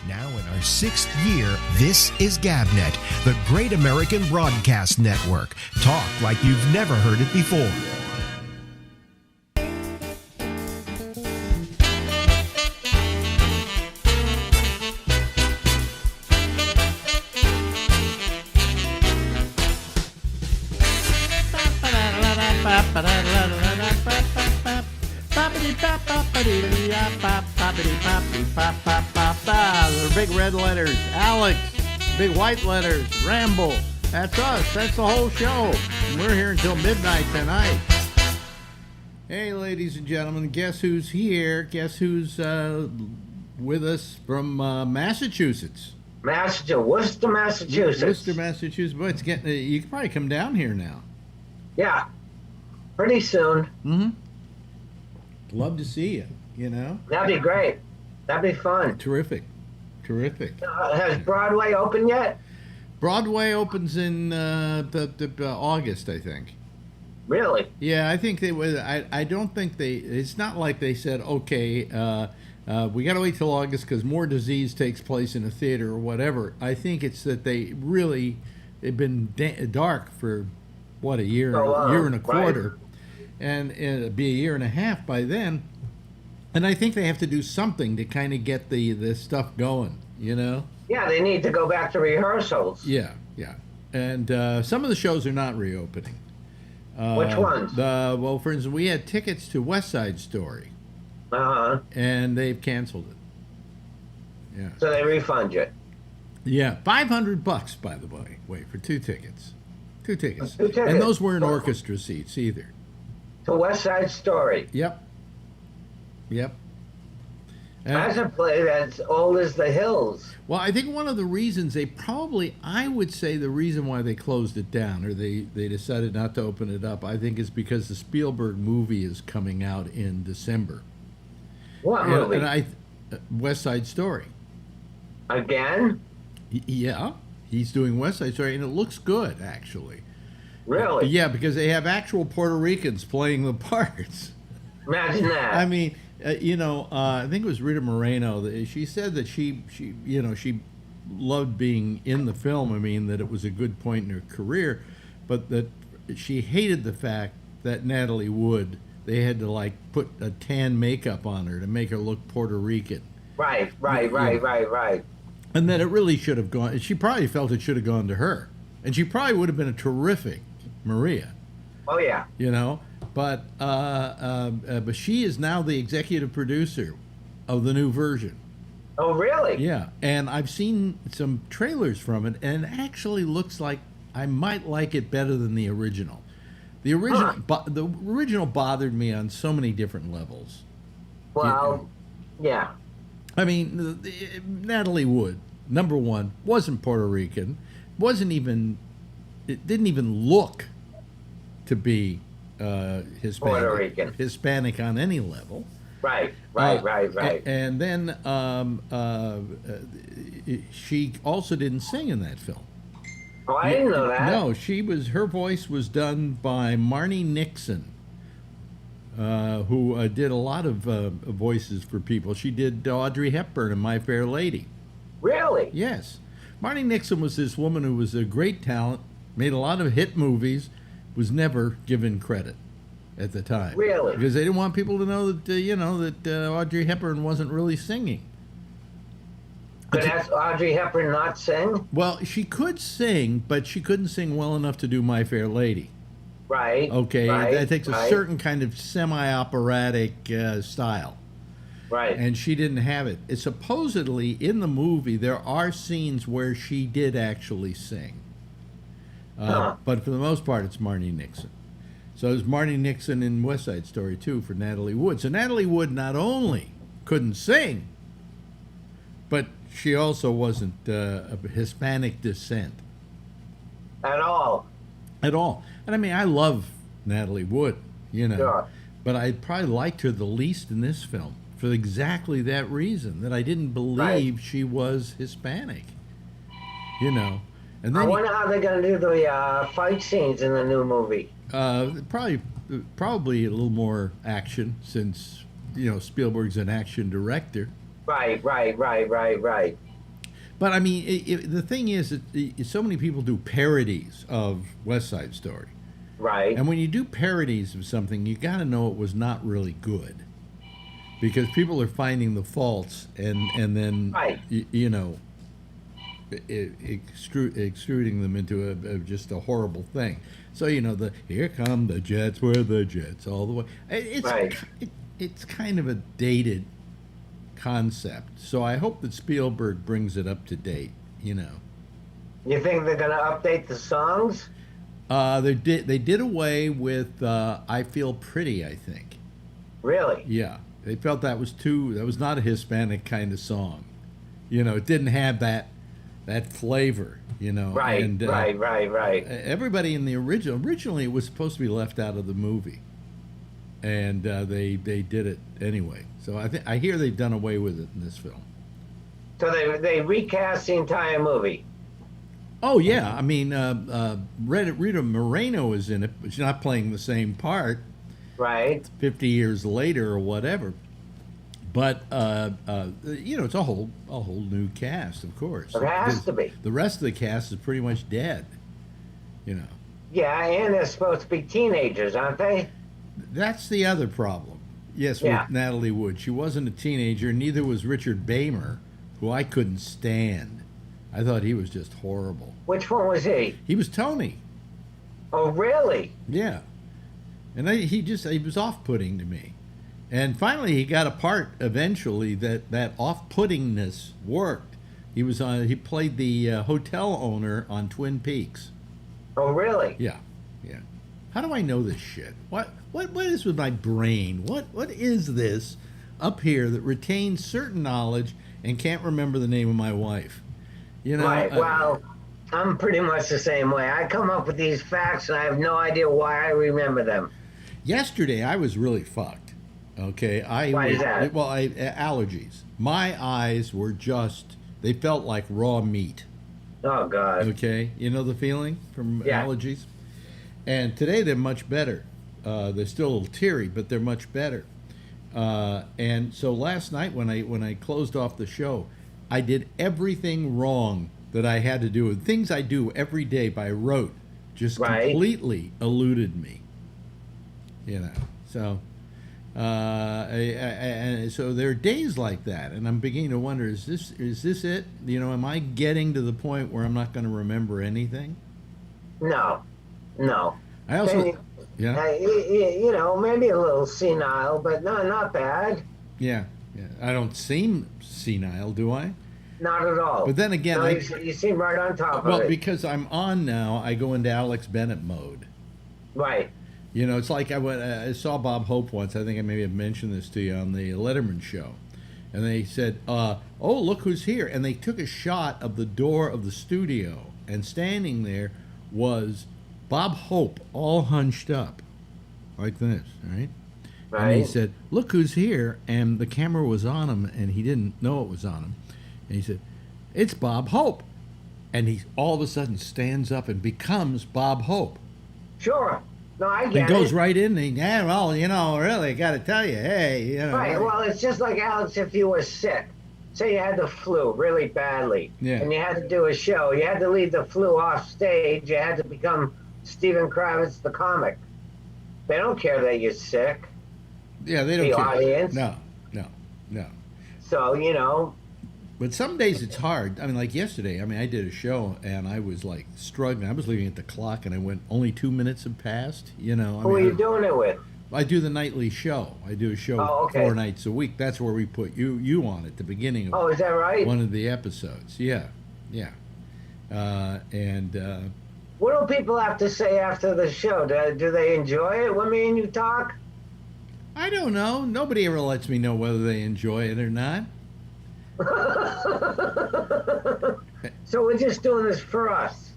Now in our 6th year, this is GabNet, the Great American Broadcast Network. Talk like you've never heard it before. The big red letters, Alex. Big white letters, Ramble. That's us. That's the whole show. And we're here until midnight tonight. Hey, ladies and gentlemen, guess who's here? Guess who's with us from Massachusetts? Worcester, Massachusetts. Worcester, Massachusetts. Boy, it's getting. You can probably come down here now. Yeah, pretty soon. Mm-hmm. Love to see you. You know. That'd be great. That'd be fun. Terrific. Has Broadway opened yet? Broadway opens in August, I think. Really? Yeah, I think they would. I don't think they. It's not like they said, okay, we got to wait till August because more disease takes place in a theater or whatever. I think it's that they've been dark for what, a year and a quarter, right. And it'll be a year and a half by then. And I think they have to do something to kind of get the stuff going, you know? Yeah, they need to go back to rehearsals. Yeah. And some of the shows are not reopening. Which ones? Well, for instance, we had tickets to West Side Story. Uh-huh. And they've canceled it. Yeah. So they refund you. Yeah, $500, by the way. Wait, for 2 tickets. 2 tickets. 2 tickets. And those weren't orchestra seats either. To West Side Story. Yep. That's a play that's old as the hills. Well, I think one of the reasons I would say the reason why they closed it down or they decided not to open it up, I think is because the Spielberg movie is coming out in December. What movie? And West Side Story. Again? Yeah, he's doing West Side Story, and it looks good, actually. Really? Yeah, because they have actual Puerto Ricans playing the parts. Imagine that. I mean, I think it was Rita Moreno. She said that she loved being in the film. I mean, that it was a good point in her career, but that she hated the fact that Natalie Wood, they had to put a tan makeup on her to make her look Puerto Rican. Right. And that it really should have gone. She probably felt it should have gone to her, and she probably would have been a terrific Maria. Oh yeah. You know. But she is now the executive producer of the new version. Oh, really? Yeah, and I've seen some trailers from it, and it actually looks like I might like it better than the original. The original bothered me on so many different levels. Well, yeah. I mean, Natalie Wood, number one, wasn't Puerto Rican, it didn't even look to be Hispanic on any level. Right. And then she also didn't sing in that film. Oh, I didn't know that. No, her voice was done by Marnie Nixon, who did a lot of voices for people. She did Audrey Hepburn in My Fair Lady. Really? Yes. Marnie Nixon was this woman who was a great talent, made a lot of hit movies, was never given credit at the time. Really? Because they didn't want people to know that Audrey Hepburn wasn't really singing. But has Audrey Hepburn not sing? Well, she could sing, but she couldn't sing well enough to do My Fair Lady. Right. Okay, right, that takes a right. certain kind of semi-operatic style. Right. And she didn't have it. Supposedly, in the movie, there are scenes where she did actually sing. But for the most part, it's Marnie Nixon. So it's Marnie Nixon in West Side Story, too, for Natalie Wood. So Natalie Wood not only couldn't sing, but she also wasn't of Hispanic descent. At all. And I mean, I love Natalie Wood, Sure. But I probably liked her the least in this film for exactly that reason, that I didn't believe she was Hispanic. And then I wonder how they're going to do the fight scenes in the new movie. Probably a little more action, since Spielberg's an action director. Right. But I mean, the thing is that so many people do parodies of West Side Story. Right. And when you do parodies of something, you got to know it was not really good, because people are finding the faults and then Right. you know, extruding them into just a horrible thing. So you know, the here come the Jets, we're the Jets all the way. Right. It's kind of a dated concept. So I hope that Spielberg brings it up to date. You know. You think they're going to update the songs? They did away with "I Feel Pretty." I think. Really? Yeah, they felt that was not a Hispanic kind of song. You know, it didn't have that flavor. You know. Right. And, Right. Everybody in the originally it was supposed to be left out of the movie, and they did it anyway. So I hear they've done away with it in this film. So they recast the entire movie. Oh yeah, I mean, Rita Moreno is in it, but she's not playing the same part. Right. 50 years later or whatever. But you know, it's a whole new cast, of course. It has to be. The rest of the cast is pretty much dead. You know. Yeah, and they're supposed to be teenagers, aren't they? That's the other problem. Yes, Yeah. with Natalie Wood. She wasn't a teenager, neither was Richard Beymer, who I couldn't stand. I thought he was just horrible. Which one was he? He was Tony. Oh, really? Yeah. And he was off-putting to me. And finally he got a part eventually that off-puttingness worked. He played the hotel owner on Twin Peaks. Oh, really? Yeah. Yeah. How do I know this shit? What is with my brain? What is this up here that retains certain knowledge and can't remember the name of my wife? You know, Right. Well, I'm pretty much the same way. I come up with these facts and I have no idea why I remember them. yesterday I was really fucked. Okay, Why is that? Well, allergies. My eyes were they felt like raw meat. Oh, God. Okay, you know the feeling from Yeah. allergies. And today they're much better. They're still a little teary, but they're much better. And so last night when I closed off the show, I did everything wrong that I had to do. Things I do every day by rote just Right. completely eluded me. You know, so and so there are days like that, and I'm beginning to wonder: is this it? You know, am I getting to the point where I'm not going to remember anything? No. I also, Maybe- yeah, you know, maybe a little senile, but no, not bad. yeah. I don't seem senile, do I? Not at all. But then again, no, you seem right on top well, of it. because I'm on now, I go into Alex Bennett mode. Right. You know, it's like I saw Bob Hope once. I think I maybe have mentioned this to you on the Letterman show. And they said, oh, look who's here. And they took a shot of the door of the studio. And standing there was Bob Hope, all hunched up, like this, right? And he Right. said, look who's here. And the camera was on him, and he didn't know it was on him. And he said, it's Bob Hope. And he all of a sudden stands up and becomes Bob Hope. Sure. No, I And get goes it. right in and, yeah, well, you know, really, got to tell you, hey, you know. Right. Well, it's just like, Alex, if you were sick. Say you had the flu really badly. Yeah. And you had to do a show. You had to leave the flu off stage. You had to become Stephen Kravitz, the comic. They don't care that you're sick. Yeah, they don't the care. audience. No. So, you know, But some days it's hard. I mean, like yesterday, I did a show and I was like struggling. I was leaving at the clock and I went, only 2 minutes have passed, you know. who are you doing it with? I do the nightly show. I do a show Oh, okay. 4 nights a week. That's where we put you on at the beginning of Oh, is that right? one of the episodes. Yeah. What do people have to say after the show? Do they enjoy it when me and you talk? I don't know. Nobody ever lets me know whether they enjoy it or not. So we're just doing this for us.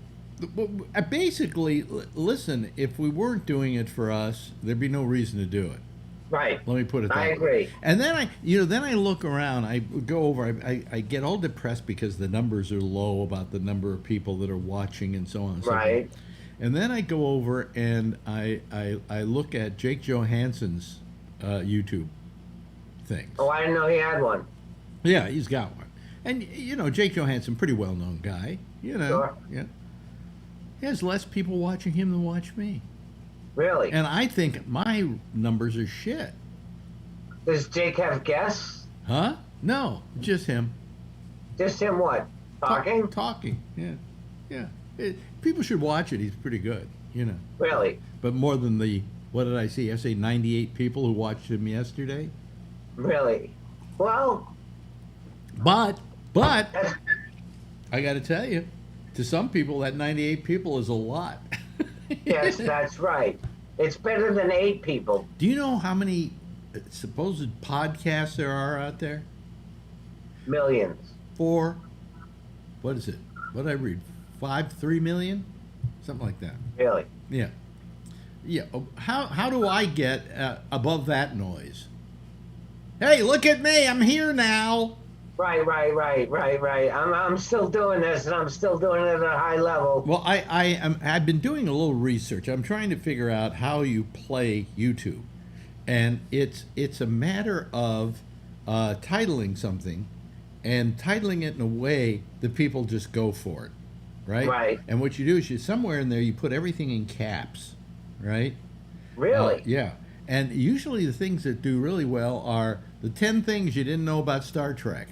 Basically, listen, if we weren't doing it for us, there'd be no reason to do it. Right. Let me put it that way. I agree. And then I look around, I go over, I get all depressed because the numbers are low about the number of people that are watching and so on and so forth. Right. And then I go over and I look at Jake Johansson's YouTube things. Oh, I didn't know he had one. Yeah, he's got one. And Jake Johansson, pretty well-known guy. Sure. Yeah. He has less people watching him than watch me. Really? And I think my numbers are shit. Does Jake have guests? Huh? No, just him. Just him what? Talking? Talking, yeah. Yeah. People should watch it. He's pretty good, Really? But more than what did I see? I say 98 people who watched him yesterday. Really? Well. But, I got to tell you, to some people, that 98 people is a lot. Yes, that's right. It's better than 8 people. Do you know how many supposed podcasts there are out there? Millions. 4, what is it? What did I read? 3 million? Something like that. Really? Yeah. Yeah. How do I get above that noise? Hey, look at me. I'm here now. Right. I'm still doing this, and I'm still doing it at a high level. Well, I've been doing a little research. I'm trying to figure out how you play YouTube. And it's a matter of titling something and titling it in a way that people just go for it, right? Right. And what you do is somewhere in there you put everything in caps, right? Really? Yeah. And usually the things that do really well are the 10 things you didn't know about Star Trek.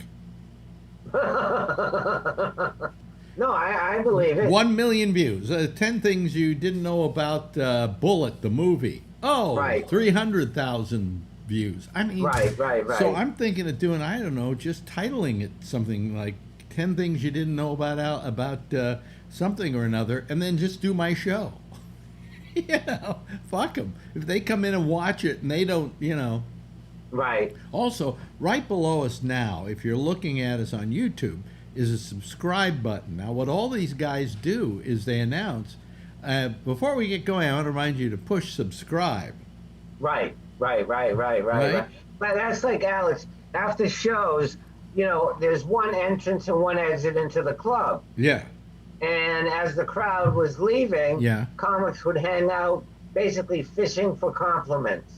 No, I believe it. 1 million views. 10 things you didn't know about Bullet, the movie. Oh, right. 300,000 views. I mean, Right. So I'm thinking of doing, I don't know, just titling it something like 10 things you didn't know about something or another, and then just do my show. Fuck them. If they come in and watch it and they don't, Right. Also, right below us now, if you're looking at us on YouTube, is a subscribe button. Now, what all these guys do is they announce, before we get going, I want to remind you to push subscribe. Right. But that's like Alex. After shows, there's one entrance and one exit into the club. Yeah. And as the crowd was leaving, comics would hang out, basically fishing for compliments.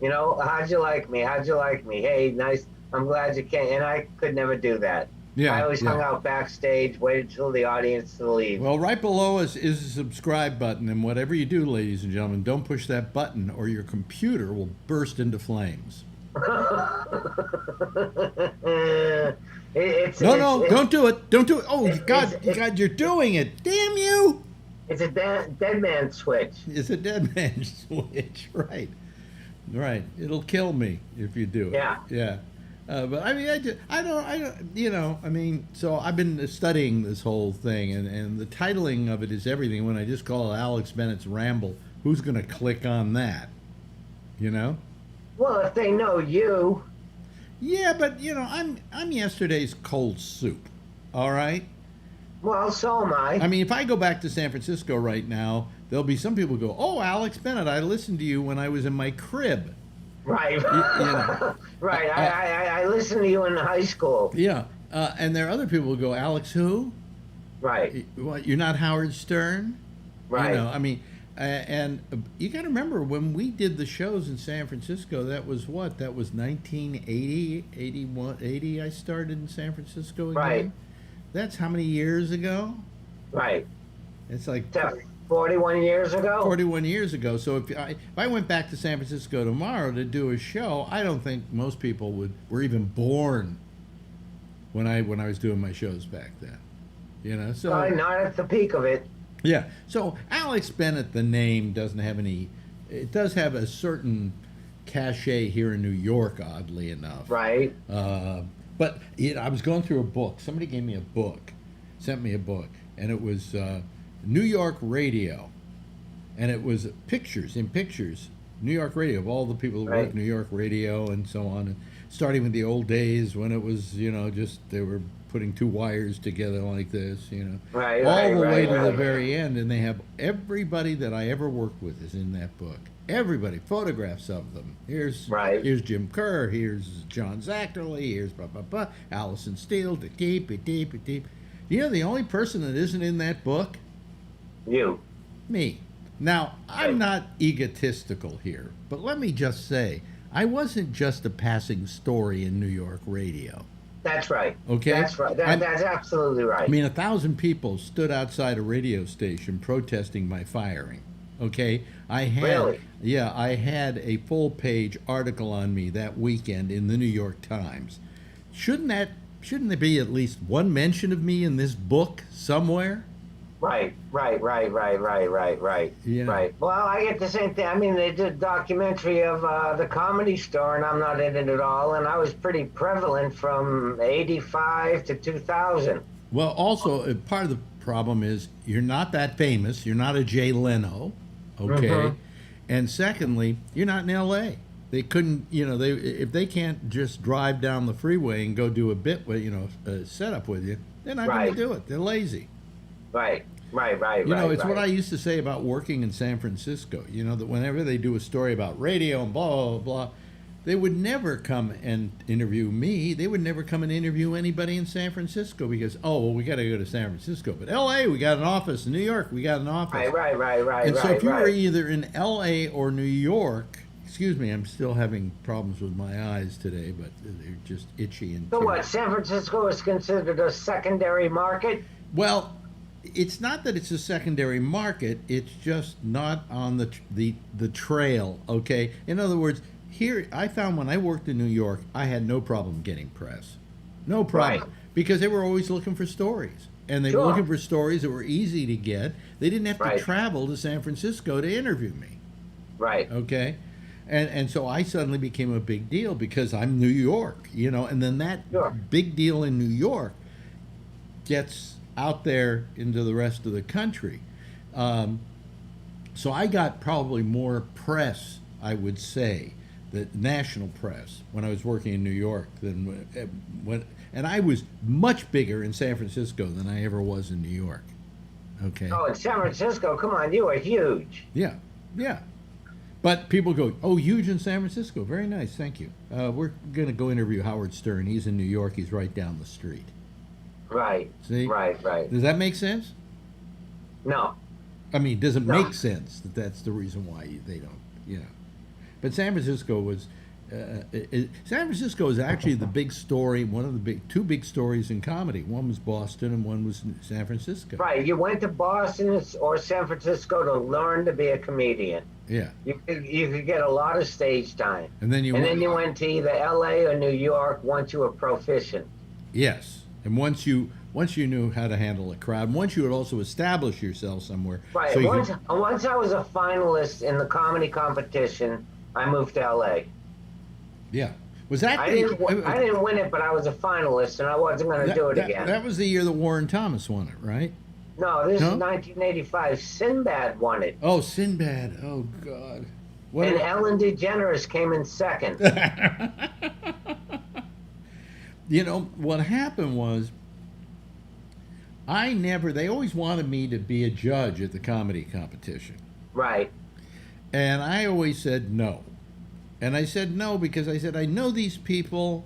How'd you like me? How'd you like me? Hey, nice. I'm glad you came. And I could never do that. Yeah, I always hung out backstage, waited till the audience to leave. Well, right below us is a subscribe button, and whatever you do, ladies and gentlemen, don't push that button or your computer will burst into flames. Don't do it. Don't do it. Oh, God, you're doing it. Damn you. It's a dead man switch. It's a dead man switch, right. Right. It'll kill me if you do it. Yeah. Yeah. But I mean, I don't, so I've been studying this whole thing, and the titling of it is everything. When I just call it Alex Bennett's Ramble, who's going to click on that? Well, if they know you. Yeah, but, I'm yesterday's cold soup, all right? Well, so am I. I mean, if I go back to San Francisco right now, there'll be some people who go, oh, Alex Bennett, I listened to you when I was in my crib. Right. Right. I listened to you in high school. Yeah. And there are other people who go, Alex who? Right. What, you're not Howard Stern? Right. And you got to remember, when we did the shows in San Francisco, that was what? That was 1980, 81, 80 I started in San Francisco again? Right. That's how many years ago? Right. It's like 41 years ago? 41 years ago. So if I went back to San Francisco tomorrow to do a show, I don't think most people were even born when I was doing my shows back then. So not at the peak of it. Yeah. So Alex Bennett, the name, doesn't have any. It does have a certain cachet here in New York, oddly enough. Right. But I was going through a book. Somebody gave me a book, sent me a book, and it was New York radio, and it was pictures, New York radio, of all the people who worked New York radio and so on, and starting with the old days when it was, just they were putting two wires together like this, Right, all the way to the very end, and they have everybody that I ever worked with is in that book. Everybody, photographs of them. Here's Jim Kerr, here's John Zachary, here's blah, blah, blah, Allison Steele, deep. The only person that isn't in that book? You. Me. Now, I'm not egotistical here, but let me just say, I wasn't just a passing story in New York radio. That's right. Okay? That's right. That's absolutely right. I mean, 1,000 people stood outside a radio station protesting my firing. Okay? Really? Yeah, I had a full-page article on me that weekend in the New York Times. Shouldn't there be at least one mention of me in this book somewhere? Right. Yeah. Right. Well, I get the same thing. I mean, they did a documentary of the Comedy Store, and I'm not in it at all. And I was pretty prevalent from '85 to 2000. Well, also, part of the problem is you're not that famous. You're not a Jay Leno, okay? And secondly, you're not in L.A. They couldn't, if they can't just drive down the freeway and go do a bit with, a setup with you, they're not going to do it. They're lazy. Right. It's what I used to say about working in San Francisco. That whenever they do a story about radio and blah, blah, blah, they would never come and interview me. They would never come and interview anybody in San Francisco because, we got to go to San Francisco. But L.A., we got an office. In New York, we got an office. Right. And so if you were either in L.A. or New York, excuse me, I'm still having problems with my eyes today, but they're just itchy and. So what? San Francisco is considered a secondary market? Well, it's not that it's a secondary market. It's just not on the trail. Okay. In other words, here I found when I worked in New York, I had no problem getting press, no problem, because they were always looking for stories, and they were looking for stories that were easy to get. They didn't have to travel to San Francisco to interview me. Right. Okay. And so I suddenly became a big deal because I'm New York, and then that big deal in New York gets out there into the rest of the country. So I got probably more press, I would say, the national press, when I was working in New York than and I was much bigger in San Francisco than I ever was in New York. Okay. Oh, in San Francisco, come on, you are huge. Yeah. But people go, huge in San Francisco. Very nice, thank you. We're going to go interview Howard Stern. He's in New York. He's right down the street. Right. See? Right. Does that make sense? No. I mean, does it make sense that that's the reason why they don't, But San Francisco was, San Francisco is actually the big story, one of the two big stories in comedy. One was Boston and one was San Francisco. Right. You went to Boston or San Francisco to learn to be a comedian. Yeah. You could get a lot of stage time. And then you went to either L.A. or New York once you were proficient. Yes. And once you knew how to handle a crowd, once you would also establish yourself somewhere. Right. So once I was a finalist in the comedy competition, I moved to L.A. Yeah. Was that? I didn't win it, but I was a finalist, and I wasn't going to do it again. That was the year that Warren Thomas won it, right? No, this is 1985. Sinbad won it. Oh, Sinbad. Oh, God. And Ellen DeGeneres came in second. What happened was, they always wanted me to be a judge at the comedy competition. Right. And I always said no. And I said no because I said, I know these people.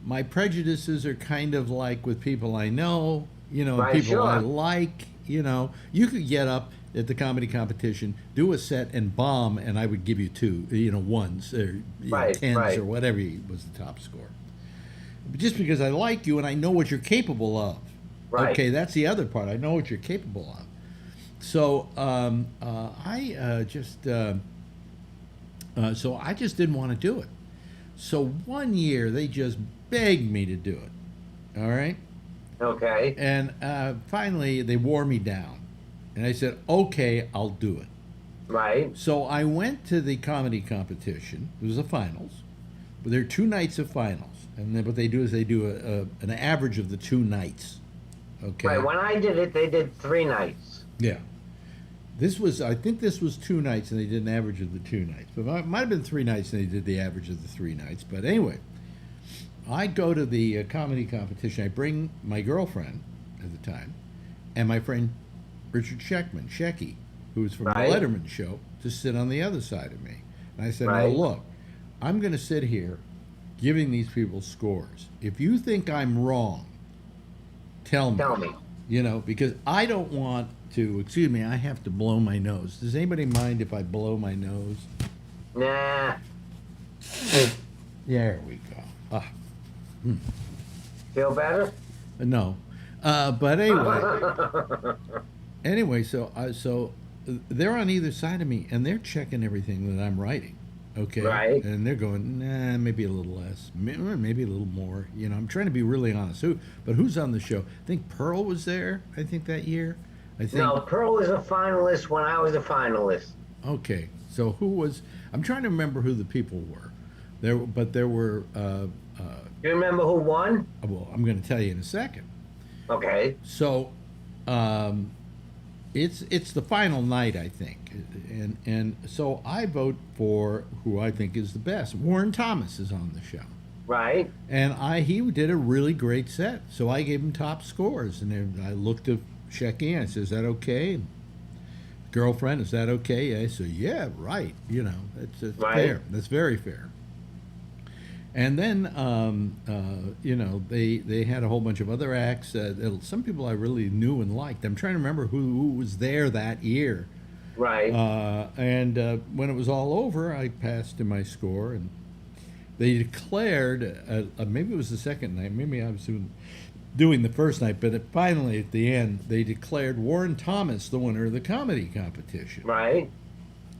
My prejudices are kind of like with people I know, people I like, You could get up at the comedy competition, do a set and bomb, and I would give you two, ones or tens or whatever was the top score. But just because I like you and I know what you're capable of. Right. Okay, that's the other part. I know what you're capable of. So I just didn't want to do it. So one year they just begged me to do it. All right. Okay. And finally they wore me down, and I said, "Okay, I'll do it." Right. So I went to the comedy competition. It was the finals, but there are 2 nights of finals, and then what they do is they do an average of the 2 nights. Okay. Right. When I did it, they did 3 nights. Yeah. I think this was 2 nights, and they did an average of the 2 nights. But it might have been 3 nights, and they did the average of the 3 nights. But anyway, I go to the comedy competition. I bring my girlfriend at the time, and my friend Richard Shecky, who was from the Letterman show, to sit on the other side of me. And I said, now look, I'm going to sit here giving these people scores. If you think I'm wrong, tell me. Because I don't want to, excuse me, I have to blow my nose. Does anybody mind if I blow my nose? Nah. There we go. Feel better? No. But anyway, so they're on either side of me, and they're checking everything that I'm writing. Okay. Right. And they're going, nah, maybe a little less, maybe a little more. You know, I'm trying to be really honest. But who's on the show? I think Pearl was there, I think, that year. No, Pearl was a finalist when I was a finalist. Okay. So who was, I'm trying to remember who the people were. There were. Do you remember who won? Well, I'm going to tell you in a second. Okay. So, it's the final night, I think, and so I vote for who I think is the best. Warren Thomas is on the show, right? And he did a really great set, so I gave him top scores. And then I looked to check in. I said, "Is that okay?" Girlfriend, is that okay? I said, "Yeah, right." You know, it's right. Fair. That's very fair. And then, you know, they had a whole bunch of other acts. Some people I really knew and liked. I'm trying to remember who was there that year. Right. And when it was all over, I passed in my score, and they declared, maybe it was the second night, maybe I was doing the first night, but finally at the end, they declared Warren Thomas the winner of the comedy competition. Right.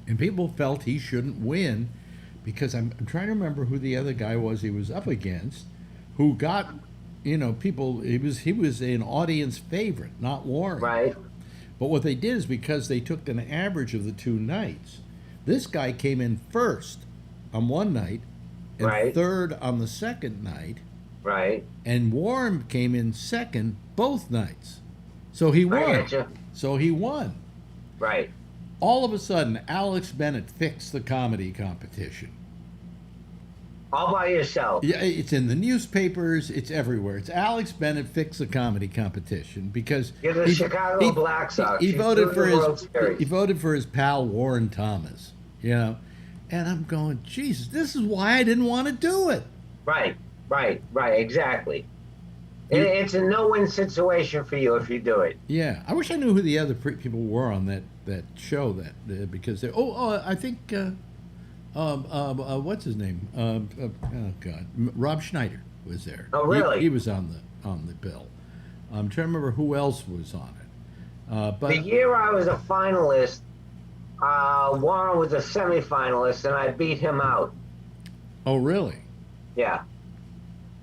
And people felt he shouldn't win, because I'm trying to remember who the other guy was he was up against, who got, you know, people. He was an audience favorite, not Warren. Right. But what they did is, because they took an average of the two nights, this guy came in first on one night and third on the second night. Right. And Warren came in second both nights. So he won. So he won. Right. All of a sudden, Alex Bennett fixed the comedy competition. All by yourself. Yeah, it's in the newspapers. It's everywhere. It's Alex Bennett fixed the comedy competition because the Chicago Black Sox. He voted for his pal Warren Thomas. You know, and I'm going, Jesus, this is why I didn't want to do it. Right. Exactly. It's a no-win situation for you if you do it. Yeah, I wish I knew who the other people were on that show. Because they. I think. What's his name? Oh God, Rob Schneider was there. Oh really? He was on the bill. I'm trying to remember who else was on it. But the year I was a finalist, Warren was a semifinalist, and I beat him out. Oh really? Yeah.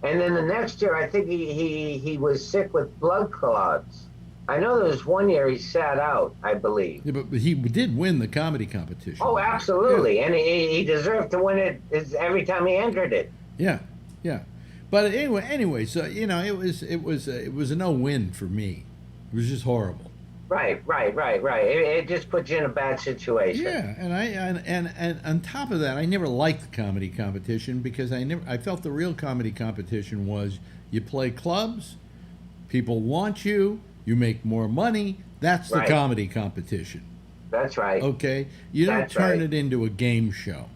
And then the next year, I think he was sick with blood clots. I know there was one year he sat out, I believe. Yeah, but he did win the comedy competition. Oh, absolutely, yeah. And he deserved to win it every time he entered it. Yeah. But anyway, so you know, it was a no-win for me. It was just horrible. Right. It just puts you in a bad situation. Yeah, and on top of that, I never liked the comedy competition because I felt the real comedy competition was you play clubs, people want you, you make more money. That's the comedy competition. That's right. Okay, you don't turn it into a game show.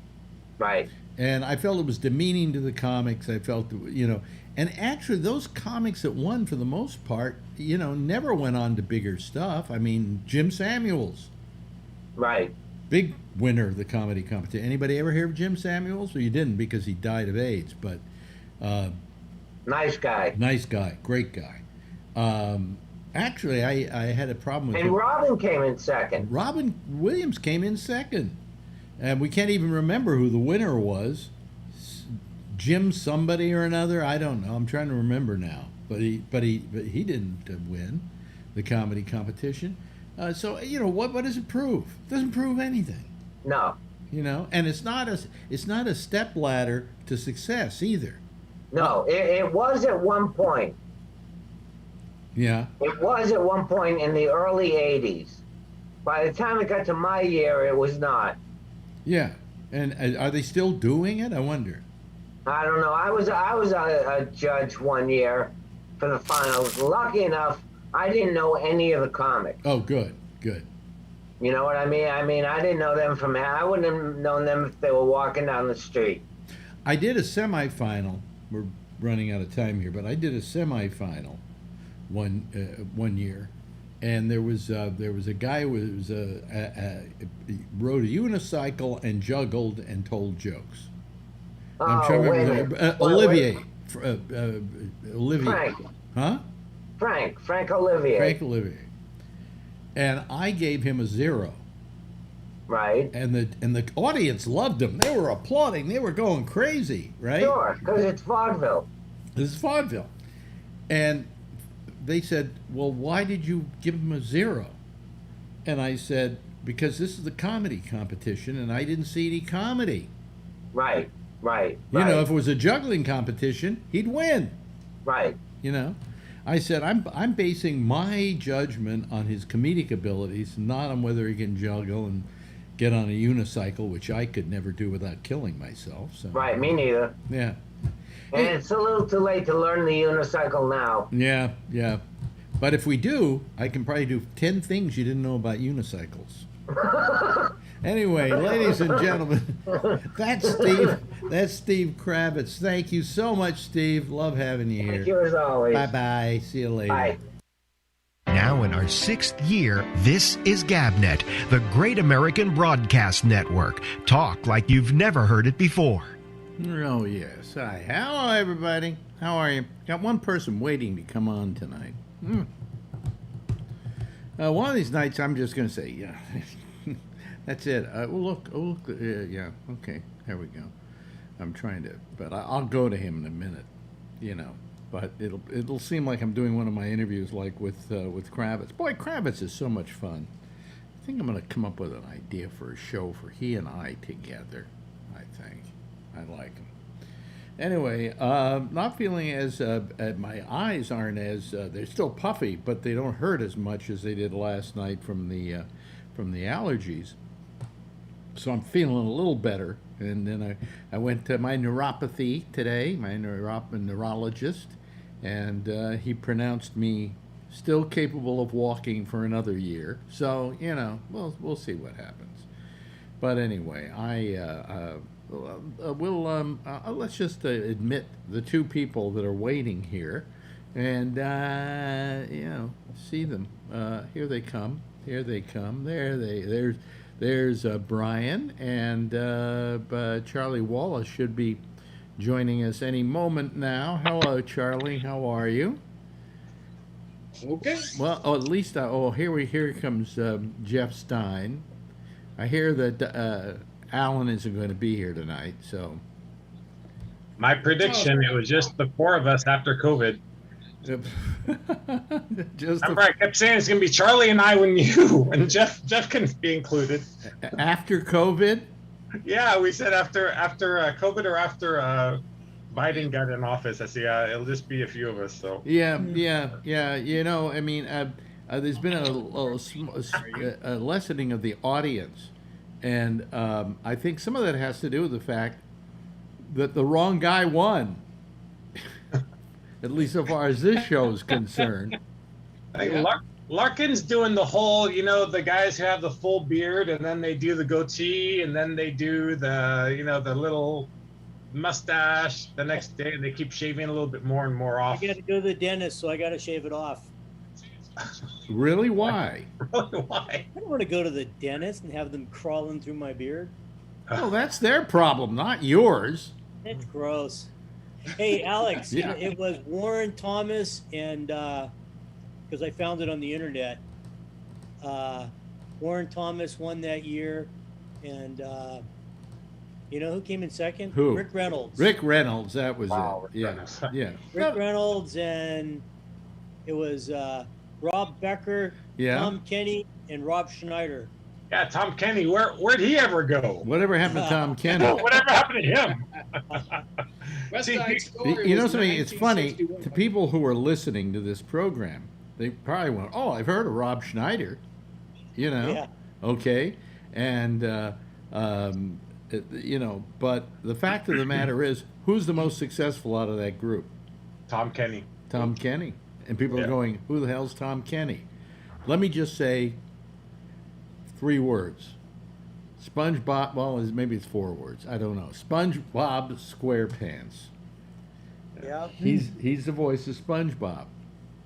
Right. And I felt it was demeaning to the comics. I felt, you know, and actually those comics that won, for the most part, you know, never went on to bigger stuff. I mean, Jim Samuels. Right. Big winner of the comedy competition. Anybody ever hear of Jim Samuels? Well, you didn't because he died of AIDS, but... nice guy. Nice guy. Great guy. Actually, I had a problem with... And Robin came in second. Robin Williams came in second. And we can't even remember who the winner was. Jim somebody or another. I don't know. I'm trying to remember now. But he didn't win the comedy competition. So you know what does it prove? It doesn't prove anything. No. You know, and it's not a step ladder to success either. No, it was at one point. Yeah. It was at one point in the early '80s. By the time it got to my year, it was not. Yeah, and are they still doing it? I wonder. I don't know. I was a judge one year for the finals. Lucky enough, I didn't know any of the comics. Oh, good. You know what I mean? I didn't know them I wouldn't have known them if they were walking down the street. I did a semifinal. We're running out of time here, but I did a semifinal one year, and there was a guy who was rode a unicycle and juggled and told jokes. I'm trying to remember Olivier Olivier. Frank. Huh? Frank Olivier. Frank Olivier. And I gave him a 0. Right. And the audience loved him. They were applauding. They were going crazy, right? Sure, because it's vaudeville. This is vaudeville. And they said, well, why did you give him a 0? And I said, because this is the comedy competition, and I didn't see any comedy. Right. You know, if it was a juggling competition, he'd win. Right. You know? I said, I'm basing my judgment on his comedic abilities, not on whether he can juggle and get on a unicycle, which I could never do without killing myself. So. Right, me neither. Yeah. And it's a little too late to learn the unicycle now. Yeah. But if we do, I can probably do 10 things you didn't know about unicycles. Anyway, ladies and gentlemen, that's Steve Kravitz. Thank you so much, Steve. Love having you here. Thank you as always. Bye-bye. See you later. Bye. Now in our 6th year, this is GabNet, the Great American Broadcast Network. Talk like you've never heard it before. Oh, yes. Hi. Hello, everybody. How are you? Got one person waiting to come on tonight. One of these nights, I'm just going to say, yeah, that's it. Look, yeah, okay, there we go. I'm trying to, but I'll go to him in a minute, you know. But it'll seem like I'm doing one of my interviews like with Kravitz. Boy, Kravitz is so much fun. I think I'm going to come up with an idea for a show for he and I together. I think I like him. Anyway, not feeling as my eyes aren't as they're still puffy, but they don't hurt as much as they did last night from the allergies. So I'm feeling a little better. And then I went to my neuropathy today, my neurologist, and he pronounced me still capable of walking for another year. So, you know, we'll see what happens. But anyway, let's just admit the two people that are waiting here, and you know, see them. Here they come. There's Brian, and Charlie Wallace should be joining us any moment now. Hello, Charlie. How are you? Okay. Well, at least here comes Jeff Stein. I hear that Alan isn't going to be here tonight, so. My prediction, it was just the 4 of us after COVID. Remember, I kept saying it's going to be Charlie and I when and Jeff can be included. After COVID? Yeah, we said after COVID or after Biden got in office. I see. It'll just be a few of us. So. Yeah. You know, I mean, there's been a lessening of the audience, and I think some of that has to do with the fact that the wrong guy won. At least so far as this show is concerned. I think Larkin's doing the whole, you know, the guys who have the full beard and then they do the goatee and then they do the, you know, the little mustache the next day and they keep shaving a little bit more and more off. I got to go to the dentist, so I got to shave it off. Really? Why? Really? Why? I don't want to go to the dentist and have them crawling through my beard. Well, that's their problem, not yours. That's gross. Hey, Alex, Yeah. it was Warren Thomas and, because I found it on the internet, Warren Thomas won that year, and you know who came in second? Who? Rick Reynolds. Rick Reynolds, that was Wow, it. Yeah. Rick Reynolds, and it was Rob Becker, Yeah. Tom Kenny, and Rob Schneider. Yeah, Tom Kenny. Where'd he ever go? Whatever happened to Tom Kenny? Whatever happened to him? West See, Side Story You know was something? It's funny 1961. to people who are listening to this program. They probably went, "Oh, I've heard of Rob Schneider," you know. Yeah. Okay, and you know, but the fact of the matter is, who's the most successful out of that group? Tom Kenny. Tom Kenny. And people are Yeah. going, "Who the hell's Tom Kenny?" Let me just say 3 words. SpongeBob, well, maybe it's 4 words. I don't know. SpongeBob SquarePants. Yeah. He's the voice of SpongeBob.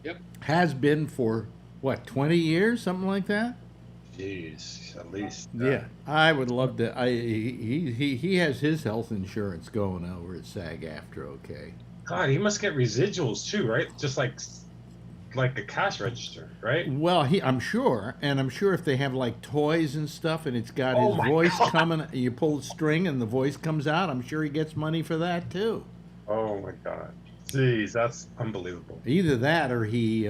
Yep. Has been for, what, 20 years? Something like that? Jeez, at least. Yeah. I would love to. He has his health insurance going over at SAG-AFTRA, okay? God, he must get residuals too, right? Just like a cash register, right? Well, I'm sure, and I'm sure if they have like toys and stuff, and it's got Oh his my voice God. coming, you pull the string and the voice comes out. I'm sure he gets money for that too. Oh my God. Jeez, that's unbelievable. Either that, or he,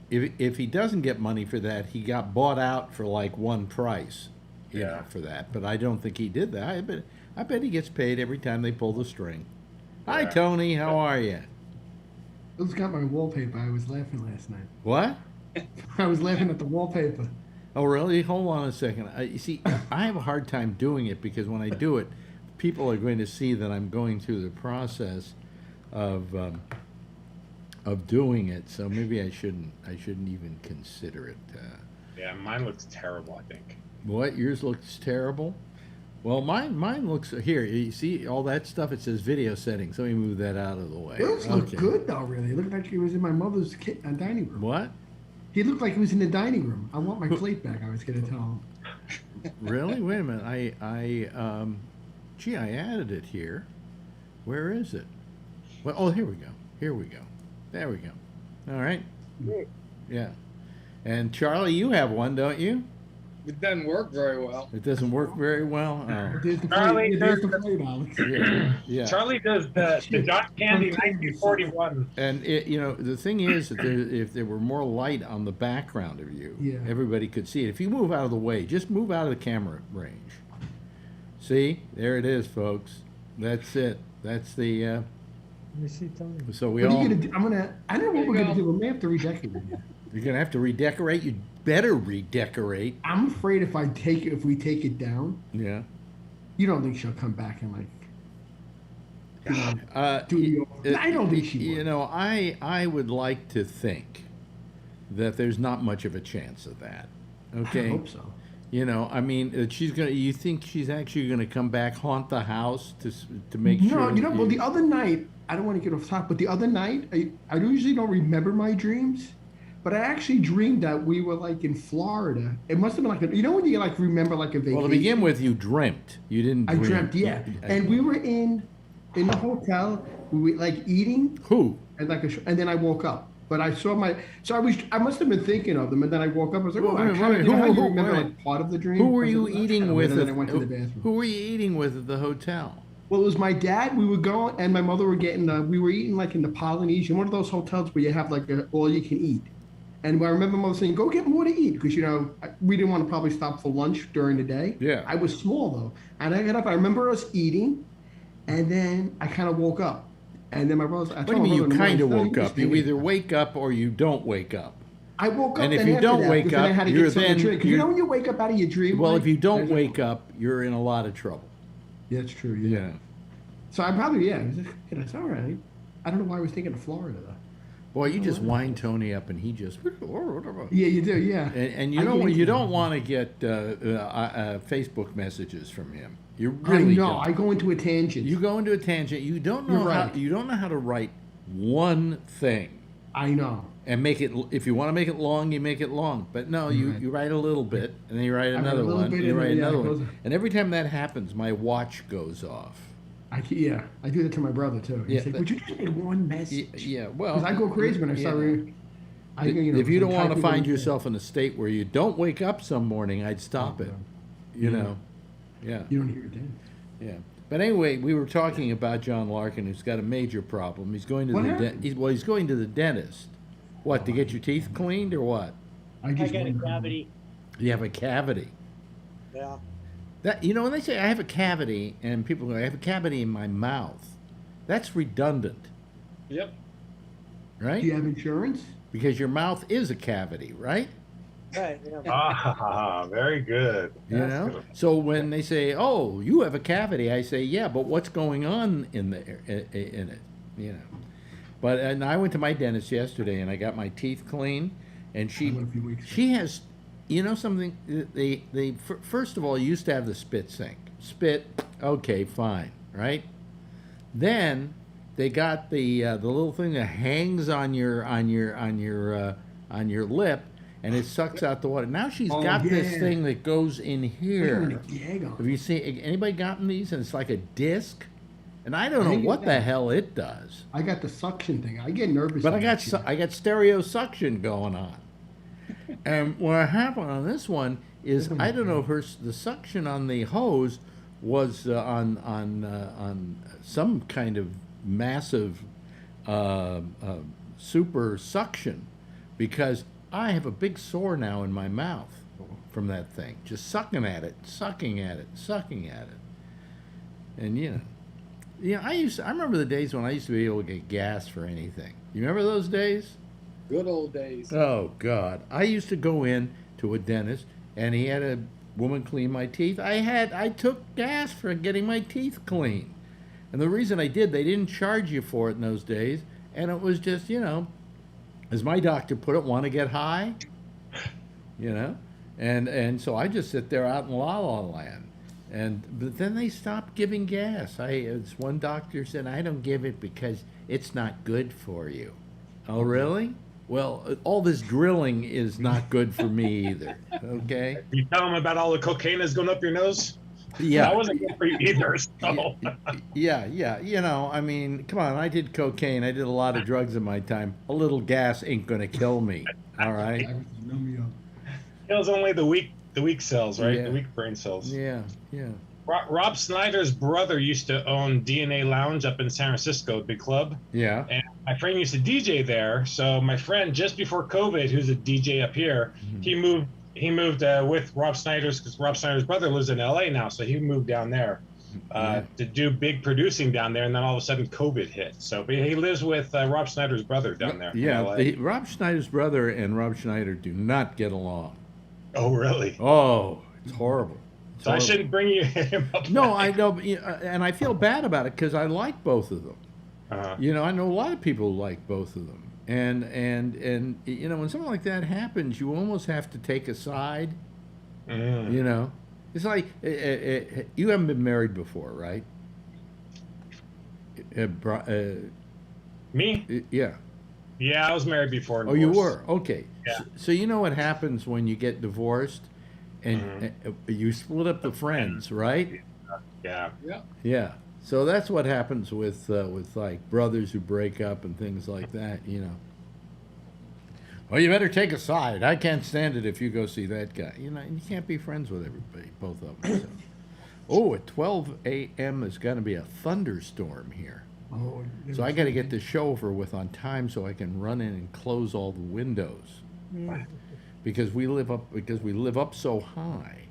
if he doesn't get money for that, he got bought out for like one price, you know, for that. But I don't think he did that. I bet he gets paid every time they pull the string. Hi, Tony. How are you? I just got my wallpaper. I was laughing last night. What? I was laughing at the wallpaper. Oh, really? Hold on a second. You see, I have a hard time doing it because when I do it, people are going to see that I'm going through the process of doing it. So maybe I shouldn't even consider it. Yeah, mine looks terrible, I think. What? Yours looks terrible? Well, mine looks here. You see all that stuff? It says video settings. Let me move that out of the way. Yours looked good though, really. It looked like he was in my mother's dining room. What? He looked like he was in the dining room. I want my plate back. I was going to tell him. Really? Wait a minute. Gee, I added it here. Where is it? Well, oh, here we go. Here we go. There we go. All right. Yeah. And Charlie, you have one, don't you? It doesn't work very well. It doesn't work very well. Oh. There's the Charlie, plate. There's the plate, Alex. Yeah. Charlie does the John Candy 1941. And you know, the thing is that if there were more light on the background of you, everybody could see it. If you move out of the way, just move out of the camera range. See, there it is, folks. That's it. That's the. Let me see, Tony. So we What all. are you gonna do? I don't know what we're gonna do. We may have to redecorate it. You're gonna have to redecorate. You better redecorate. I'm afraid if we take it down, Yeah. you don't think she'll come back and like do the I don't think she will. You know, I would like to think that there's not much of a chance of that. Okay. I hope so. You know, I mean, she's gonna. You think she's actually gonna come back, haunt the house to make sure? No, you know. Well, the other night, I don't want to get off topic, but the other night, I usually don't remember my dreams, but I actually dreamed that we were like in Florida. It must have been like you know when you like remember like a vacation. Well, to begin with, you dreamt. You didn't. I dreamt, yeah. And we were in the hotel. We were like eating. Who? And and then I woke up. But I saw I must have been thinking of them, and then I woke up. I was like, oh, I kind of you remember like part of the dream. Who were you eating with? And then I went to the bathroom. Who were you eating with at the hotel? Well, it was my dad. We were going, and my mother were getting. We were eating like in the Polynesian, one of those hotels where you have like all you can eat. And I remember mother saying, "Go get more to eat," because you know we didn't want to probably stop for lunch during the day. Yeah. I was small though, and I got up. I remember us eating, and then I kind of woke up. And then my brother. What do you mean you kind of woke up? You either wake up or you don't wake up. I woke up. And if you don't wake up, you're then. You know when you wake up out of your dream. Well, if you don't wake up, you're in a lot of trouble. Yeah, that's true. Yeah. So I probably it's all right. I don't know why I was thinking of Florida though. Boy, you just wind Tony up, and he just. Yeah, you do. Yeah. And you know what? You don't want to get Facebook messages from him. You really don't. I go into a tangent. You go into a tangent. You don't know how. You don't know how to write one thing. I know. And make it. If you want to make it long, you make it long. But no, you write a little bit, and then you write another one. And you write another one. And every time that happens, my watch goes off. I do that to my brother too. He's like, "Would you just make one message?" Yeah, well, because I go crazy when I start. If you don't want to find yourself in a state where you don't wake up some morning, I'd stop it. You know. Yeah. You don't hear it then. Yeah. But anyway, we were talking about John Larkin, who's got a major problem. He's going to he's going to the dentist. What, to get your teeth cleaned or what? I got a cavity. You have a cavity. Yeah. That when they say I have a cavity, and people go, I have a cavity in my mouth. That's redundant. Yep. Right? Do you have insurance? Because your mouth is a cavity, right? Right. Yeah. Ah, very good. Good. So when they say, "Oh, you have a cavity," I say, "Yeah, but what's going on in it?" You know. But and I went to my dentist yesterday, and I got my teeth cleaned, and she has, something. They first of all used to have the spit sink. Spit, okay, fine, right? Then they got the little thing that hangs on your lip. And it sucks out the water. Now she's got this thing that goes in here. Have you seen anybody gotten these? And it's like a disc, and I don't know what the hell it does. I got the suction thing. I get nervous. But I got stereo suction going on. And what happened on this one is I don't know if the suction on the hose was on some kind of massive super suction, because I have a big sore now in my mouth from that thing, just sucking at it. And I remember the days when I used to be able to get gas for anything. You remember those days? Good old days. Oh God, I used to go in to a dentist and he had a woman clean my teeth. I took gas for getting my teeth clean. And the reason I did, they didn't charge you for it in those days, and it was just, as my doctor put it, want to get high, and so I just sit there out in La La Land, but then they stopped giving gas. As one doctor said, I don't give it because it's not good for you. Oh, really? Well, all this drilling is not good for me either. Okay. You tell them about all the cocaine that's going up your nose. Yeah, that wasn't good for you either. So. Yeah. I mean, come on. I did cocaine. I did a lot of drugs in my time. A little gas ain't gonna kill me. All right. Kills only the weak cells, right? Yeah. The weak brain cells. Yeah. Rob Snyder's brother used to own DNA Lounge up in San Francisco, big club. Yeah. And my friend used to DJ there. So my friend, just before COVID, who's a DJ up here, he moved with Rob Snyder's, because Rob Snyder's brother lives in LA now, so he moved down there to do big producing down there, and then all of a sudden COVID hit. So but he lives with Rob Snyder's brother down there. Yeah, Rob Snyder's brother and Rob Schneider do not get along. Oh, really? Oh, it's horrible. So I shouldn't bring him up. No, I know, and I feel bad about it because I like both of them. I know a lot of people who like both of them. And when something like that happens, you almost have to take a side. It's like you haven't been married before, right? Me? Yeah. Yeah, I was married before. Oh, you were? Okay. Yeah. So you know what happens when you get divorced, and you split up the friends, right? Yeah. Yeah. So that's what happens with like brothers who break up and things like that, Well, you better take a side. I can't stand it if you go see that guy. You can't be friends with everybody, both of them. So. Oh, at 12 a.m. there's going to be a thunderstorm here. Oh, so I got to get the show over with on time so I can run in and close all the windows. Because we live up so high.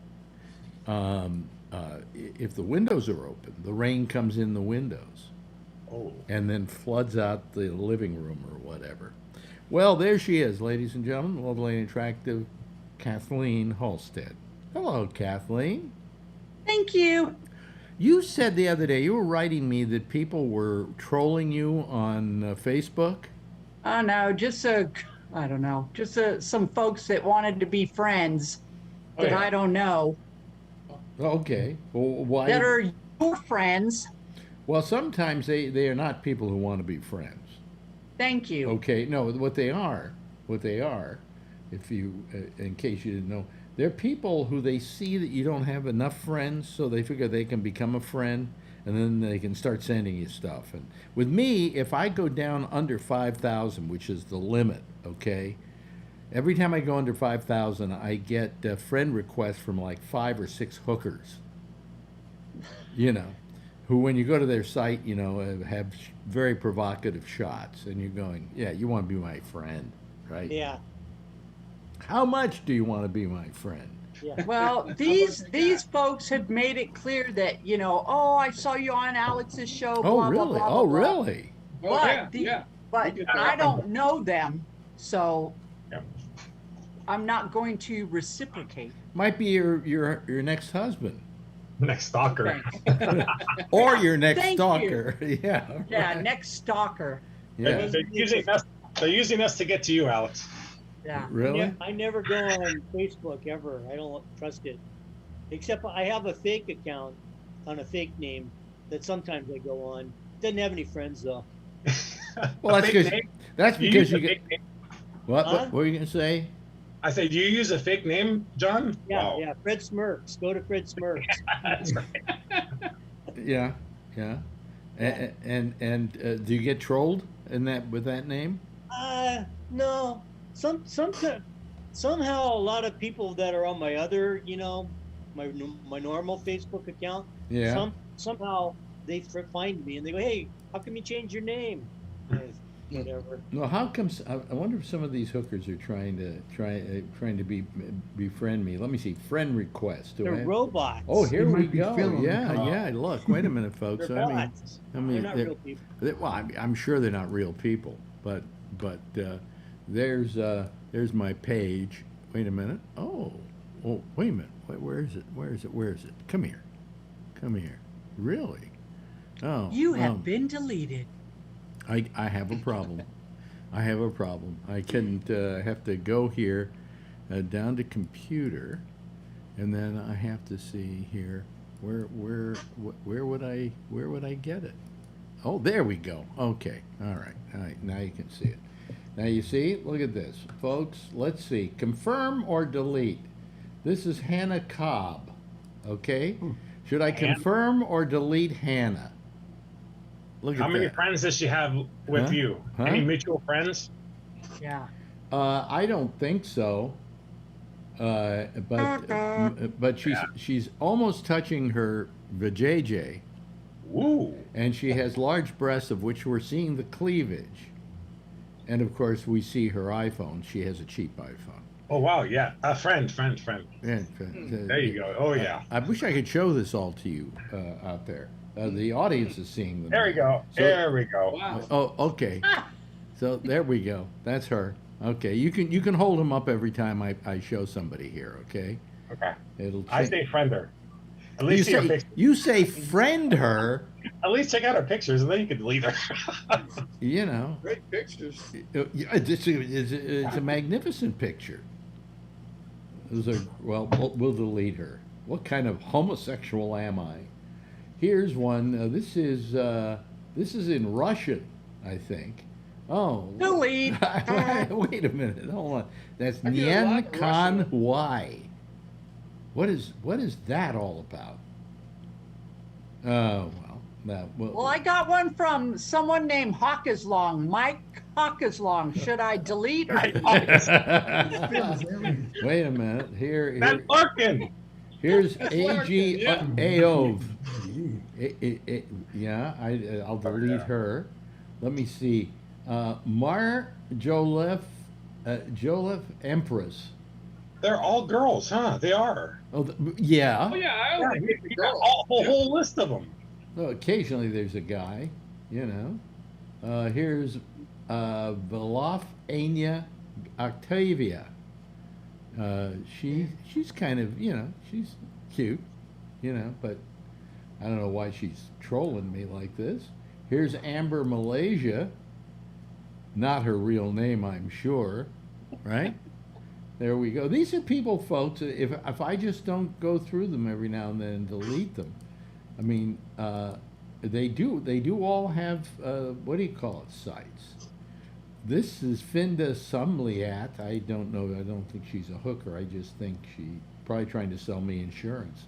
If the windows are open, the rain comes in the windows. Oh. And then floods out the living room or whatever. Well, there she is, ladies and gentlemen, lovely and attractive Kathleen Halstead. Hello, Kathleen. Thank you. You said the other day, you were writing me that people were trolling you on Facebook? Oh, no, just some folks that wanted to be friends that I don't know. Okay. Well, why? That are your friends. Well, sometimes they are not people who want to be friends. Thank you. Okay. No, what they are, if you, in case you didn't know, they're people who they see that you don't have enough friends, so they figure they can become a friend, and then they can start sending you stuff. And with me, if I go down under 5,000, which is the limit, okay, every time I go under 5,000, I get friend requests from like 5 or 6 hookers, who when you go to their site, have very provocative shots, and you're going, yeah, you want to be my friend, right? Yeah. How much do you want to be my friend? Yeah. Well, these folks have made it clear that, I saw you on Alex's show, blah, really? blah, blah, Oh, blah. really? But I don't know them, so I'm not going to reciprocate. Might be your next husband. Next stalker. Or your next Thank stalker. You. Yeah. Yeah, next stalker. Yeah. They're using us to get to you, Alex. Yeah. Really? I never go on Facebook ever. I don't trust it. Except I have a fake account on a fake name that sometimes I go on. Doesn't have any friends though. Well, that's because you get. What? Huh? What were you gonna say? I said, do you use a fake name, John? Yeah, Wow. yeah. Fred Smirks. Go to Fred Smirks. That's right. Yeah. And do you get trolled with that name? No. Somehow a lot of people that are on my other, my normal Facebook account, Yeah. somehow they find me and they go, "Hey, how come you changed your name?" Whatever. Well, how comes? I wonder if some of these hookers are trying to befriend me. Let me see. Friend request. They're robots. Oh, here They we might be go. filming. Yeah. Look, wait a minute, folks. They're bots. I mean, they're not real people. Well, I'm sure they're not real people, but there's my page. Wait a minute. Oh, wait a minute. Where is it? Come here. Really? Oh. You have been deleted. I have a problem. I couldn't have to go here down to computer, and then I have to see here where would I get it? Oh, there we go. Okay. All right. Now you can see it. Now you see, look at this, folks. Let's see. Confirm or delete. This is Hannah Cobb. Okay. Should I confirm or delete Hannah? Look How many friends does she have with you? Any mutual friends? Yeah. I don't think so. But she's almost touching her vajayjay. Ooh. And she has large breasts of which we're seeing the cleavage. And of course, we see her iPhone. She has a cheap iPhone. Oh wow, yeah, a friend. Yeah, there you go. Oh yeah. I wish I could show this all to you out there. The audience is seeing them. There we go. There we go. Wow. Oh, okay. So there we go. That's her. Okay, you can hold them up every time I show somebody here. Okay. Okay. It'll. I say friend her. At least you say friend her. At least check out her pictures, and then you can delete her. You know. Great pictures. It's a magnificent picture. Well, we'll delete her. What kind of homosexual am I? Here's one. This is in Russian, I think. Oh. Delete. Wait a minute. Hold on. That's Nien Kan Y. What is that all about? Oh well. Well, I got one from someone named Hawkeslong, Mike Hawkeslong. Should I delete or? Wait a minute. Here. That's Larkin. Here's A.G. Aov. Yeah, I'll delete her. Let me see. Mar Jolef Empress. They're all girls, huh? They are. Oh, yeah. Oh yeah, I only hate the You got girls. a whole list of them. Well, occasionally there's a guy, you know. Here's Velof Anya Octavia. She's kind of, she's cute, but I don't know why she's trolling me like this. Here's Amber Malaysia. Not her real name, I'm sure, right? There we go. These are people, folks. If I just don't go through them every now and then and delete them, I mean, they do all have what do you call it, sites. This is Finda Sumliat. I don't know. I don't think she's a hooker. I just think she's probably trying to sell me insurance.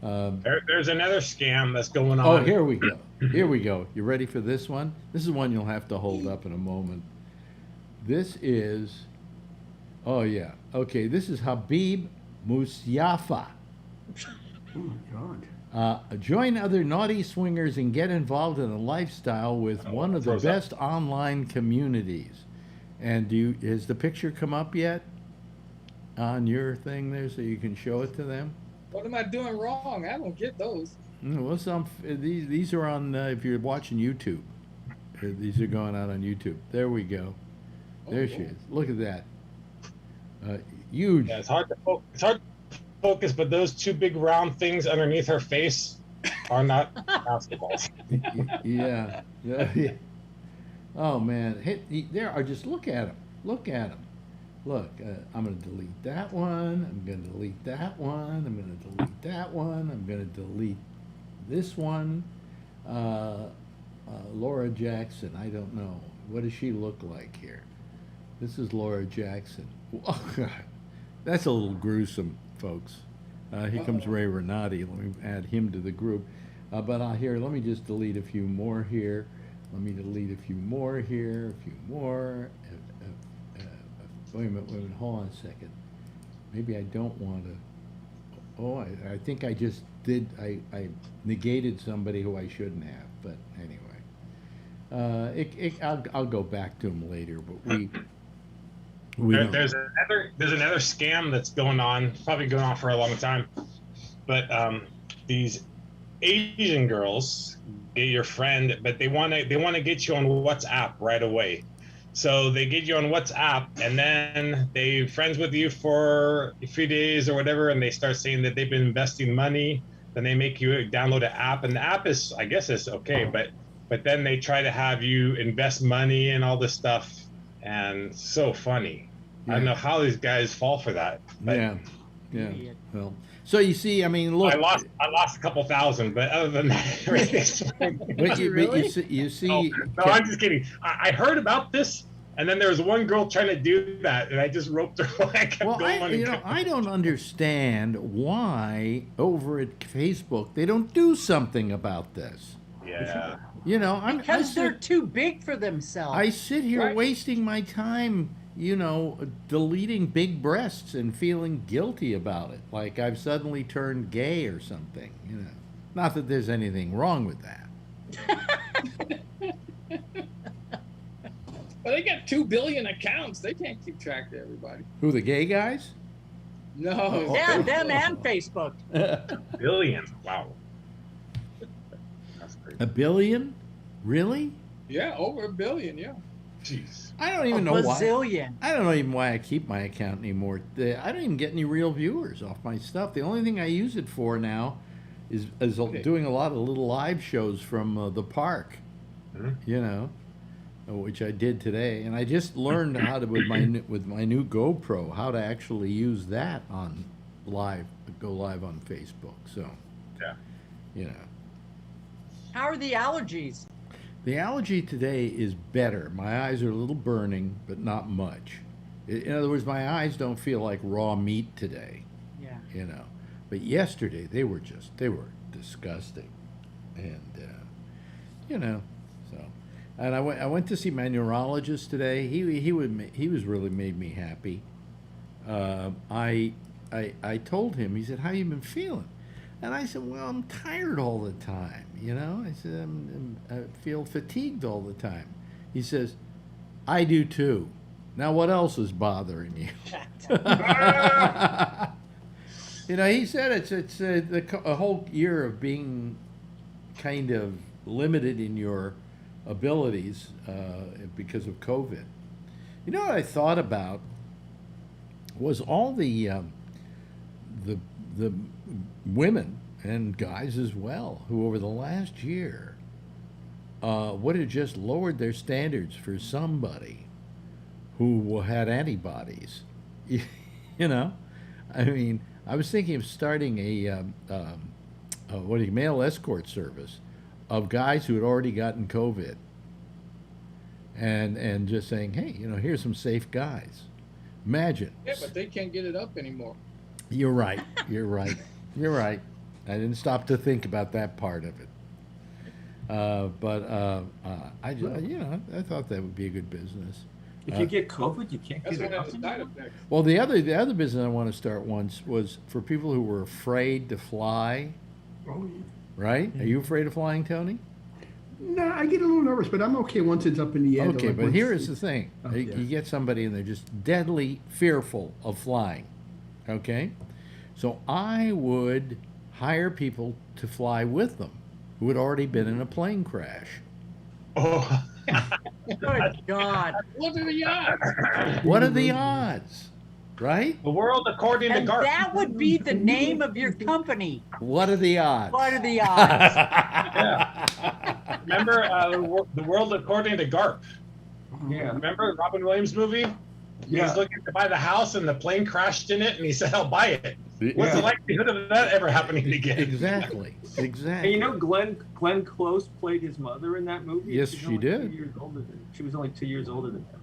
There's another scam that's going on. Oh, here we go. Here we go. You ready for this one? This is one you'll have to hold up in a moment. This is, oh yeah, okay. This is Habib Musyafa. Oh my God. Join other naughty swingers and get involved in a lifestyle with one of the best online communities. And has the picture come up yet on your thing there so you can show it to them? What am I doing wrong? I don't get those. Well, these are on if you're watching YouTube. These are going out on YouTube. There we go. There she is. Look at that. Huge. Yeah, it's hard to focus, but those two big round things underneath her face are not basketballs. Yeah. Oh man, there are just look at them. Look at them. Look, I'm going to delete that one. I'm going to delete that one. I'm going to delete that one. I'm going to delete this one. Laura Jackson. I don't know. What does she look like here? This is Laura Jackson. Oh, God. That's a little gruesome, folks. Here comes Ray Renati. Let me add him to the group. But here, let me just delete a few more here. Let me delete a few more here, a few more. Wait a minute, hold on a second. Maybe I don't want to. Oh, I think I just did. I negated somebody who I shouldn't have. But anyway, I'll go back to them later. But there's another scam that's going on, probably going on for a long time. But these Asian girls get your friend, but they want to get you on WhatsApp right away. So they get you on WhatsApp, and then they friends with you for a few days or whatever, and they start saying that they've been investing money. Then they make you download an app, and the app is, I guess, it's okay, but then they try to have you invest money and all this stuff, and so funny. Yeah. I don't know how these guys fall for that. Yeah. Well, so you see, I mean, look, I lost a couple thousand, but other than that, everything's fine. But you see. No, I'm just kidding. I heard about this, and then there was one girl trying to do that, and I just roped her. I kept going. I don't understand why over at Facebook they don't do something about this. Yeah. Because they're too big for themselves. I sit here wasting my time, deleting big breasts and feeling guilty about it, like I've suddenly turned gay or something. Not that there's anything wrong with that. Well, they got 2 billion accounts. They can't keep track of everybody. Who, the gay guys? No. Yeah, them and Facebook. Billion. Wow. That's crazy. 1 billion? Really? Yeah, over 1 billion. Yeah. Jeez. I don't even know bazillion. why. I don't know even why I keep my account anymore. I don't even get any real viewers off my stuff. The only thing I use it for now is doing a lot of little live shows from the park. Mm-hmm. Which I did today, and I just learned how to with my new GoPro how to actually use that on go live on Facebook. So, yeah, How are the allergies? The allergy today is better. My eyes are a little burning, but not much. In other words, my eyes don't feel like raw meat today. Yeah. But yesterday they were disgusting, and so. And I went to see my neurologist today. He was really made me happy. I told him. He said, "How you been feeling?" And I said, "Well, I'm tired all the time. I said, I feel fatigued all the time." He says, "I do too. Now, what else is bothering you?" He said it's a whole year of being kind of limited in your abilities because of COVID. What I thought about was all the women and guys as well who over the last year would have just lowered their standards for somebody who had antibodies. I mean, I was thinking of starting a male escort service of guys who had already gotten COVID, and just saying, "Hey, here's some safe guys." Imagine. Yeah, but they can't get it up anymore. You're right. I didn't stop to think about that part of it. I thought that would be a good business. If you get COVID, you can't get it up. Well, the other business I want to start once was for people who were afraid to fly. Oh, yeah. Right? Are you afraid of flying, Tony? No, I get a little nervous, but I'm okay once it's up in the air. Okay, but here is the thing. You get somebody and they're just deadly fearful of flying. Okay? So I would hire people to fly with them who had already been in a plane crash. Oh. Good God. What are the odds? What are the odds? Right? The world according to Garp. That would be the name of your company. What are the odds? What are the odds? Yeah. Remember the world according to Garp? Yeah. Remember the Robin Williams movie? Yeah. He's looking to buy the house and the plane crashed in it, and he said, "I'll buy it." What's Yeah. the likelihood of that ever happening again? Exactly. And Glenn Close played his mother in that movie. Yes, She's she only did. 2 years older than, she was only 2 years older than him.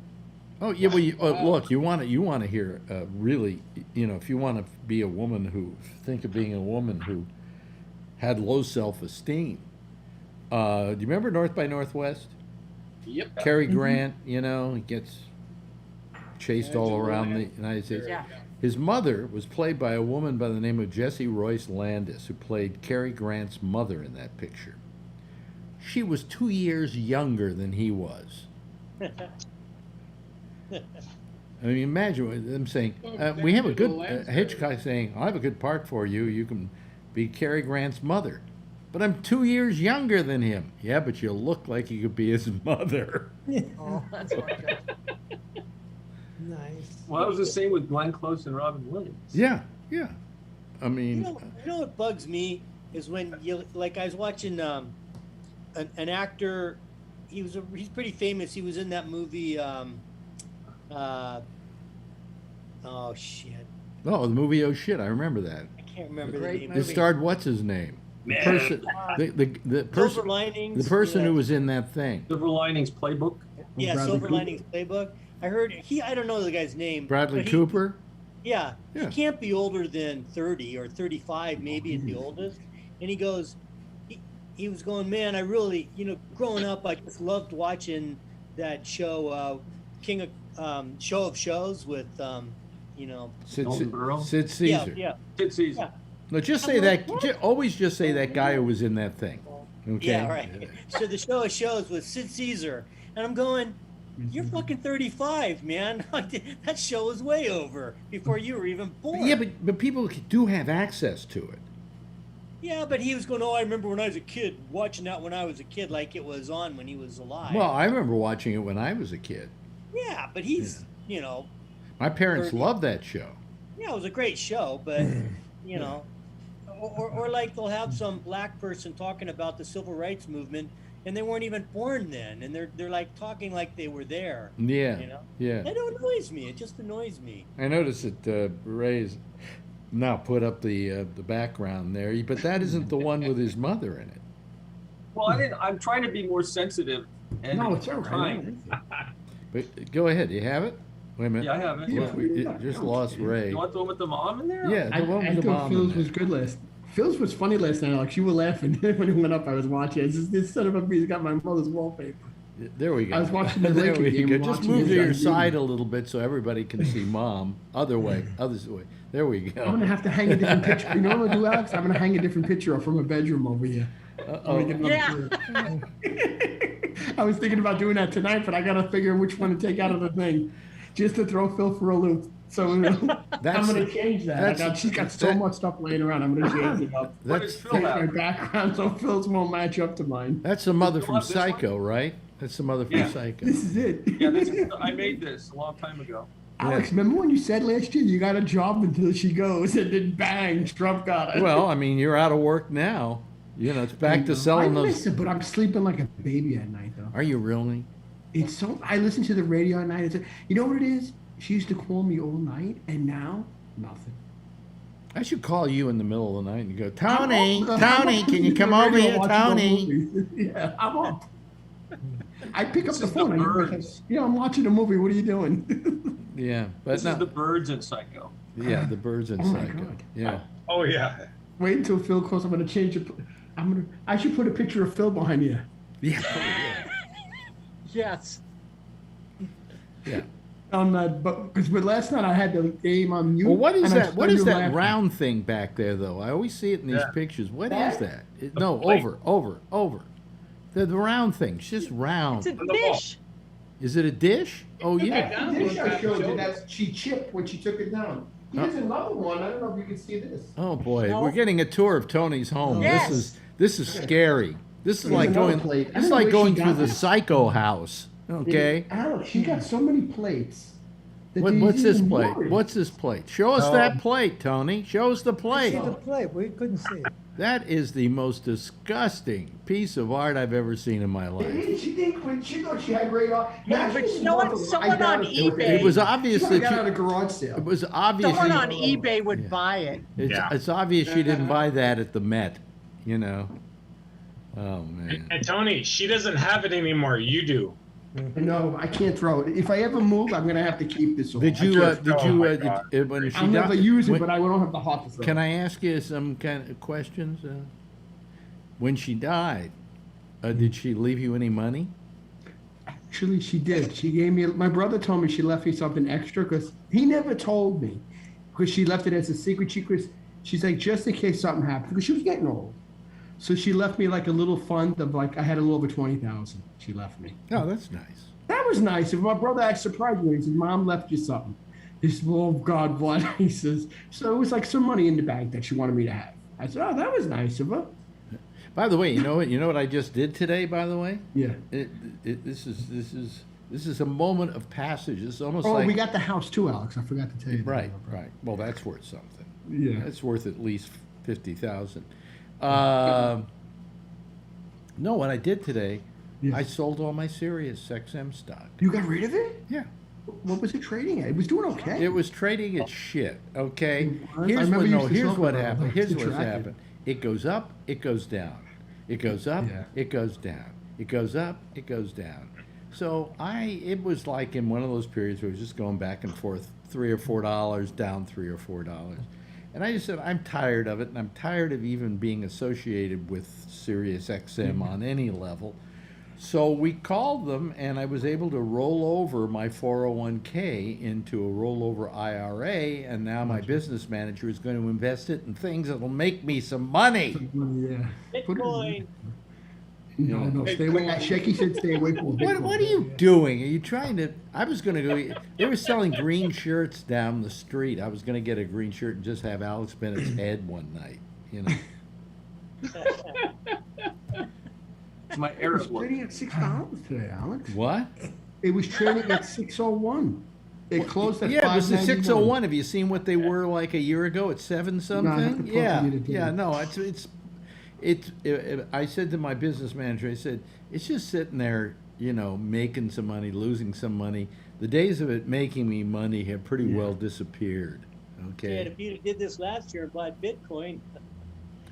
Oh yeah, well, look, you want to hear really, if you want to be a woman think of being a woman who had low self-esteem. Do you remember North by Northwest? Yep. Cary Grant, he gets chased all around the United States. Yeah. His mother was played by a woman by the name of Jessie Royce Landis, who played Cary Grant's mother in that picture. She was 2 years younger than he was. I mean, imagine them saying, we have a good, Hitchcock saying, I have a good part for you. You can be Cary Grant's mother. But I'm 2 years younger than him. Yeah, but you look like you could be his mother. Oh, that's okay. Nice. Well, that was the same with Glenn Close and Robin Williams. Yeah. I mean, you know what bugs me is when I was watching an actor. He's pretty famous. He was in that movie. Oh shit. Oh, the movie Oh Shit! I remember that. I can't remember the name. It starred what's his name? The person, the person, Silver Linings. the person who was in that thing. Silver Linings Playbook. Yeah, Bradley Silver Cooper. Linings Playbook. I heard I don't know the guy's name. Bradley but Cooper. Yeah, he can't be older than 30 or 35, maybe at the oldest. And he goes, he was going, man, I really, growing up, I just loved watching that show, Show of Shows with, Sid Caesar. Yeah. Sid Caesar. Yeah. No, just say that. Always just say that guy who was in that thing. Okay. Yeah, right. So the Show of Shows with Sid Caesar, and I'm going, you're fucking 35, man. That show was way over before you were even born. Yeah, but people do have access to it. Yeah, but he was going, I remember when I was a kid, watching that when I was a kid, like it was on when he was alive. Well, I remember watching it when I was a kid. Yeah, but he's, My parents 30. loved that show. Yeah, it was a great show, but, or like they'll have some black person talking about the civil rights movement, and they weren't even born then, and they're like talking like they were there. Yeah. Yeah. That annoys me. It just annoys me. I noticed that Ray's now put up the background there, but that isn't the one with his mother in it. Well, I'm trying to be more sensitive. And No, it's all right. trying. But go ahead. You have it? Wait a minute. Yeah, I have it. Look, we just lost Ray. You want the one with the mom in there? Yeah, the one with the thought mom. Phil's in was good last. Phil's was funny last night, Alex. You were laughing when it went up. I was watching. It's just, this son of a beast got my mother's wallpaper. There we go. I was watching the There Laker we game. go. Just watching move it to your on side TV. a little bit so everybody can see mom. Other way. There we go. I'm gonna have to hang a different picture. You know what I'm gonna do, Alex? I'm gonna hang a different picture up from a bedroom over here. Yeah. I was thinking about doing that tonight, but I gotta figure which one to take out of the thing, just to throw Phil for a loop. So I'm gonna change that. She's got so much stuff laying around. I'm gonna change it up. What does Phil Take my have? background so Phil's won't match up to mine. That's the mother Phil from have this Psycho, right? That's the mother from Yeah. Psycho. This is it. Yeah, I made this a long time ago. Alex, remember when you said last year you got a job until she goes, and then bang, Trump got it. Well, I mean, you're out of work now. It's back to selling I those. listen, but I'm sleeping like a baby at night, though. Are you really? It's so. I listen to the radio at night. You know what it is? She used to call me all night, and now nothing. I should call you in the middle of the night and go, Tony, can you come over here, Tony? Yeah, I'm up. I pick up the is phone. the and Birds. yeah, I'm watching a movie. What are you doing? Yeah, but This is the birds in Psycho. Yeah, the birds in Oh my Psycho. God. Yeah. Oh yeah. Wait until Phil calls. I'm gonna change it. I should put a picture of Phil behind you. Yeah. Yes. Yeah. On that, but because last night I had the game on mute. Well, what is and I that? What is started that laughing. round thing back there, though? I always see it in these pictures. What is that? No, plate. over. The round thing. It's just round. It's a dish. Is it a dish? Oh, yeah. That dish I showed you, that she chipped when she took it down. Here's another one. I don't know if you can see this. Oh, boy. No. We're getting a tour of Tony's home. Yes. This is scary. This is Here's like another going. plate. I It's don't know like where going she through got the that. Psycho house. Okay. Alex, she got so many plates. that What's there's this even plate? more. What's this plate? Show us that plate, Tony. Show us the plate. See the plate. We couldn't see it. That is the most disgusting piece of art I've ever seen in my life. She did when she thought she had radar. Yeah, but you know what? Someone on eBay. It was obvious She that got out of a garage sale. it was obvious. Someone on eBay would buy it. It's obvious she didn't buy that at the Met. Oh man. And Tony, she doesn't have it anymore. You do. No, I can't throw it. If I ever move, I'm gonna have to keep this. When she I'll never died- use it, when- but I don't have the heart to throw. Can I ask you some kind of questions? When she died, did she leave you any money? Actually, she did. She gave me. My brother told me she left me something extra because he never told me, because she left it as a secret. She's like, just in case something happened, because she was getting old. So she left me like a little fund of like, I had a little over 20,000. She left me. Oh, that's nice. That was nice. If my brother actually surprised me, he said, "Mom left you something." He said, "Oh God, what?" He says. So it was like some money in the bank that she wanted me to have. I said, "Oh, that was nice of her." By the way, you know what? You know what I just did today. By the way, yeah. This is a moment of passage. It's almost like. Oh, like, we got the house too, Alex. I forgot to tell you. Right. Well, that's worth something. Yeah. It's worth at least 50,000. No, what I did today, I sold all my Sirius XM stock. You got rid of it? Yeah. What was it trading at? It was doing okay. It was trading at shit. Okay. Here's what happened. Here's what's happened. It goes up. It goes down. It goes up. Yeah. It goes down. It goes up. It goes down. So it was like in one of those periods where it was just going back and forth, $3 or $4 down, $3 or $4. And I just said, I'm tired of it, and I'm tired of even being associated with Sirius XM on any level. So we called them, and I was able to roll over my 401k into a rollover IRA, and now my business manager is going to invest it in things that will make me some money. Yeah. Bitcoin. No, stay away. Shaky said stay away from Bitcoin. What are you doing? Are you trying to... I was going to go... They were selling green shirts down the street. I was going to get a green shirt and just have Alex Bennett's head one night, you know. My It was trading at $6 today, Alex. What? It was trading at 601. It closed at it was the 591. 601. Have you seen what they were like a year ago at 7 something? No, I have to I said to my business manager, I said, it's just sitting there, you know, making some money, losing some money. The days of it making me money have pretty well disappeared. Okay. Yeah, if you did this last year and bought Bitcoin.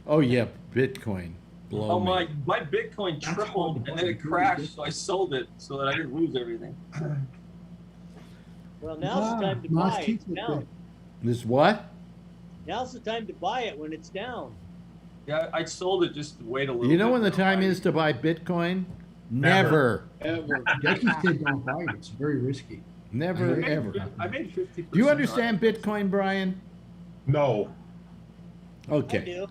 Oh yeah, Bitcoin. Blow me. My Bitcoin tripled and then it crashed, so I sold it so that I didn't lose everything. Well, now's the time to buy it. It's down. This what? Now's the time to buy it when it's down. Yeah, I sold it just to wait a little bit. You know when the time is to buy Bitcoin? Never. Ever. Jackie said don't buy it. It's very risky. Never, ever. I made 50%. Do you understand Bitcoin, Brian? No. Okay. I do.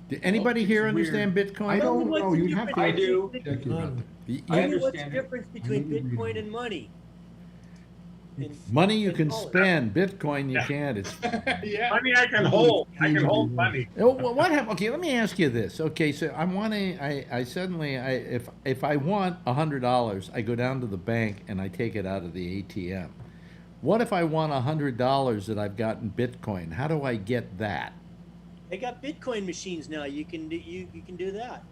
Did anybody here understand Bitcoin? I don't know. You have to. I do. I understand. What's the difference between Bitcoin and money? Money you can spend, Bitcoin you can't. It's money I can hold. I can hold money. What happened? Okay, let me ask you this. Okay, so if I want $100, I go down to the bank and I take it out of the ATM. What if I want $100 that I've got in Bitcoin? How do I get that? They got Bitcoin machines now. You can do that.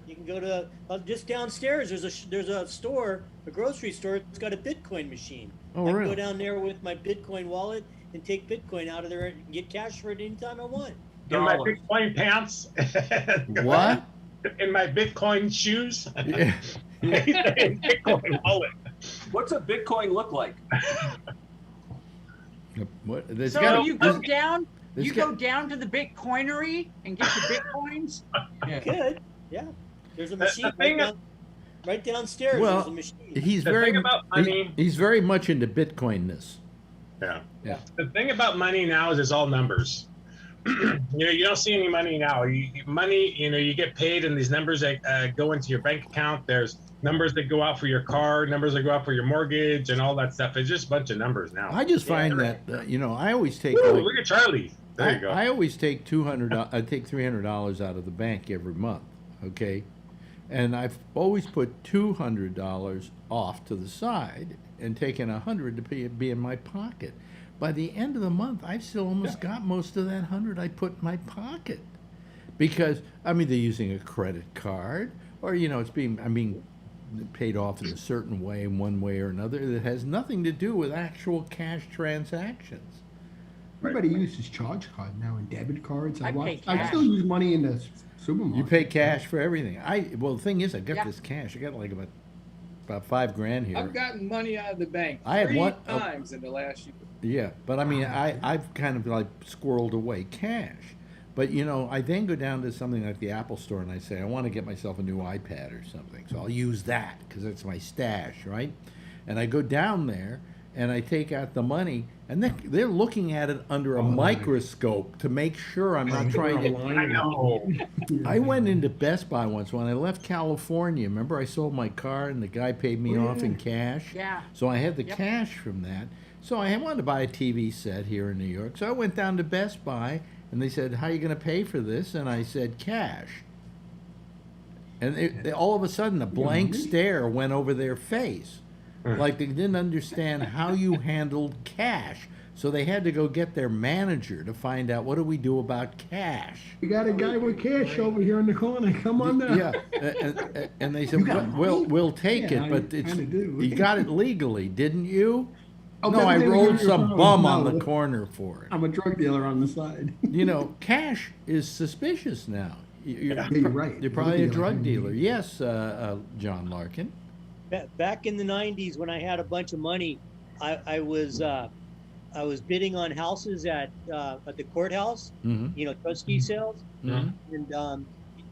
You can go to just downstairs. There's a store, a grocery store. It's got a Bitcoin machine. Oh, I can really? go down there with my Bitcoin wallet and take Bitcoin out of there and get cash for it anytime I want. In my Bitcoin pants. What? In my Bitcoin shoes. Yeah. Bitcoin wallet. What's a Bitcoin look like? What? So you go down. You go down to the Bitcoinery and get your Bitcoins? You could, yeah. There's a machine right downstairs. Well, there's a machine. he's very much into Bitcoinness. Yeah. Yeah. The thing about money now is it's all numbers. You don't see any money now. You get paid, and these numbers that go into your bank account. There's numbers that go out for your car, numbers that go out for your mortgage, and all that stuff. It's just a bunch of numbers now. I just find that I always take. Look at Charlie. There you go. I always take $200. I take $300 out of the bank every month. Okay, and I've always put $200 off to the side and taken $100 to be in my pocket. By the end of the month, I've still almost got most of that $100 I put in my pocket, because they're using a credit card, or it's being paid off in a certain way, in one way or another, that has nothing to do with actual cash transactions. Everybody uses charge card now and debit cards. I still use money in the supermarket. You pay cash for everything. The thing is, I got this cash. I got like about $5,000 here. I've gotten money out of the bank I had three times in the last year. Yeah, but I've kind of like squirreled away cash. But, you know, I then go down to something like the Apple Store and I say, I want to get myself a new iPad or something. So I'll use that because it's my stash, right? And I go down there and I take out the money and they're looking at it under a microscope to make sure I'm not trying to. I know. I went into Best Buy once when I left California. Remember, I sold my car and the guy paid me off in cash? Yeah. So I had the cash from that. So I wanted to buy a TV set here in New York. So I went down to Best Buy. And they said, how are you going to pay for this? And I said, cash. And all of a sudden, a blank stare went over their face. Like they didn't understand how you handled cash. So they had to go get their manager to find out, what do we do about cash? We got a guy with cash over here in the corner. Come on down. Yeah. And they said, we'll take it, but you got it legally, didn't you? Oh, no, I rolled some bum on the corner for it. I'm a drug dealer on the side. You know, cash is suspicious now. You're right. You're probably a drug dealer. Yes, John Larkin. Back in the 90s when I had a bunch of money, I was bidding on houses at the courthouse, you know, trustee sales. And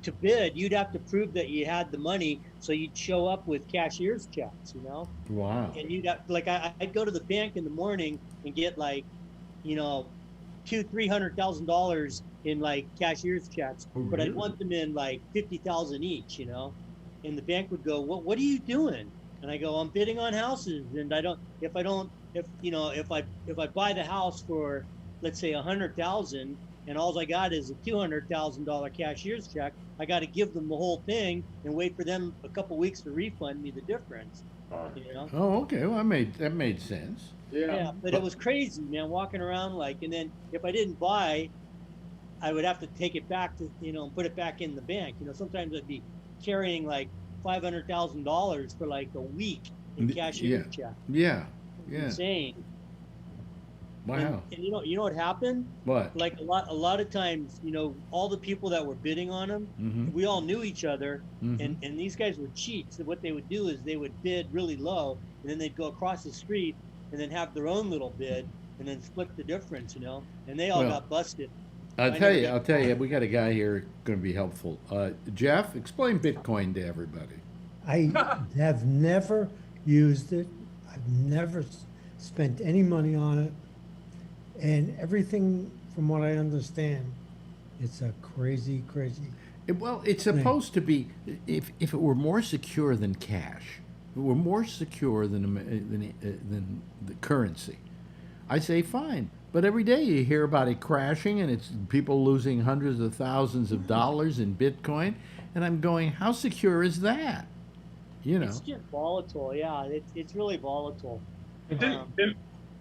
to bid, you'd have to prove that you had the money, so you'd show up with cashier's checks, you know. Wow. And you'd have, like, I'd go to the bank in the morning and get like, you know, $200,000-$300,000 in like cashier's checks, but I'd want them in like 50,000 each, you know. And the bank would go, what are you doing? And I go, I'm bidding on houses, and if I buy the house for, let's say, 100,000. And all I got is a $200,000 cashier's check, I got to give them the whole thing and wait for them a couple weeks to refund me the difference. You know? Oh, okay. Well, that made sense. Yeah, but it was crazy, man, walking around like, and then if I didn't buy, I would have to take it back to, you know, put it back in the bank. You know, sometimes I'd be carrying like $500,000 for like a week in cashier's check. Yeah. Insane. Wow. And you know what happened? What? Like a lot of times, you know, all the people that were bidding on them, we all knew each other, and these guys were cheats. So what they would do is they would bid really low, and then they'd go across the street and then have their own little bid and then split the difference, you know. And they all got busted. I'll tell you, we got a guy here going to be helpful. Jeff, explain Bitcoin to everybody. I have never used it. I've never spent any money on it. And everything, from what I understand, it's a crazy. Well, it's supposed to be. If it were more secure than cash, if it were more secure than the currency, I say fine. But every day you hear about it crashing, and it's people losing hundreds of thousands of dollars in Bitcoin, and I'm going, how secure is that? You know, it's just volatile. Yeah, it's really volatile.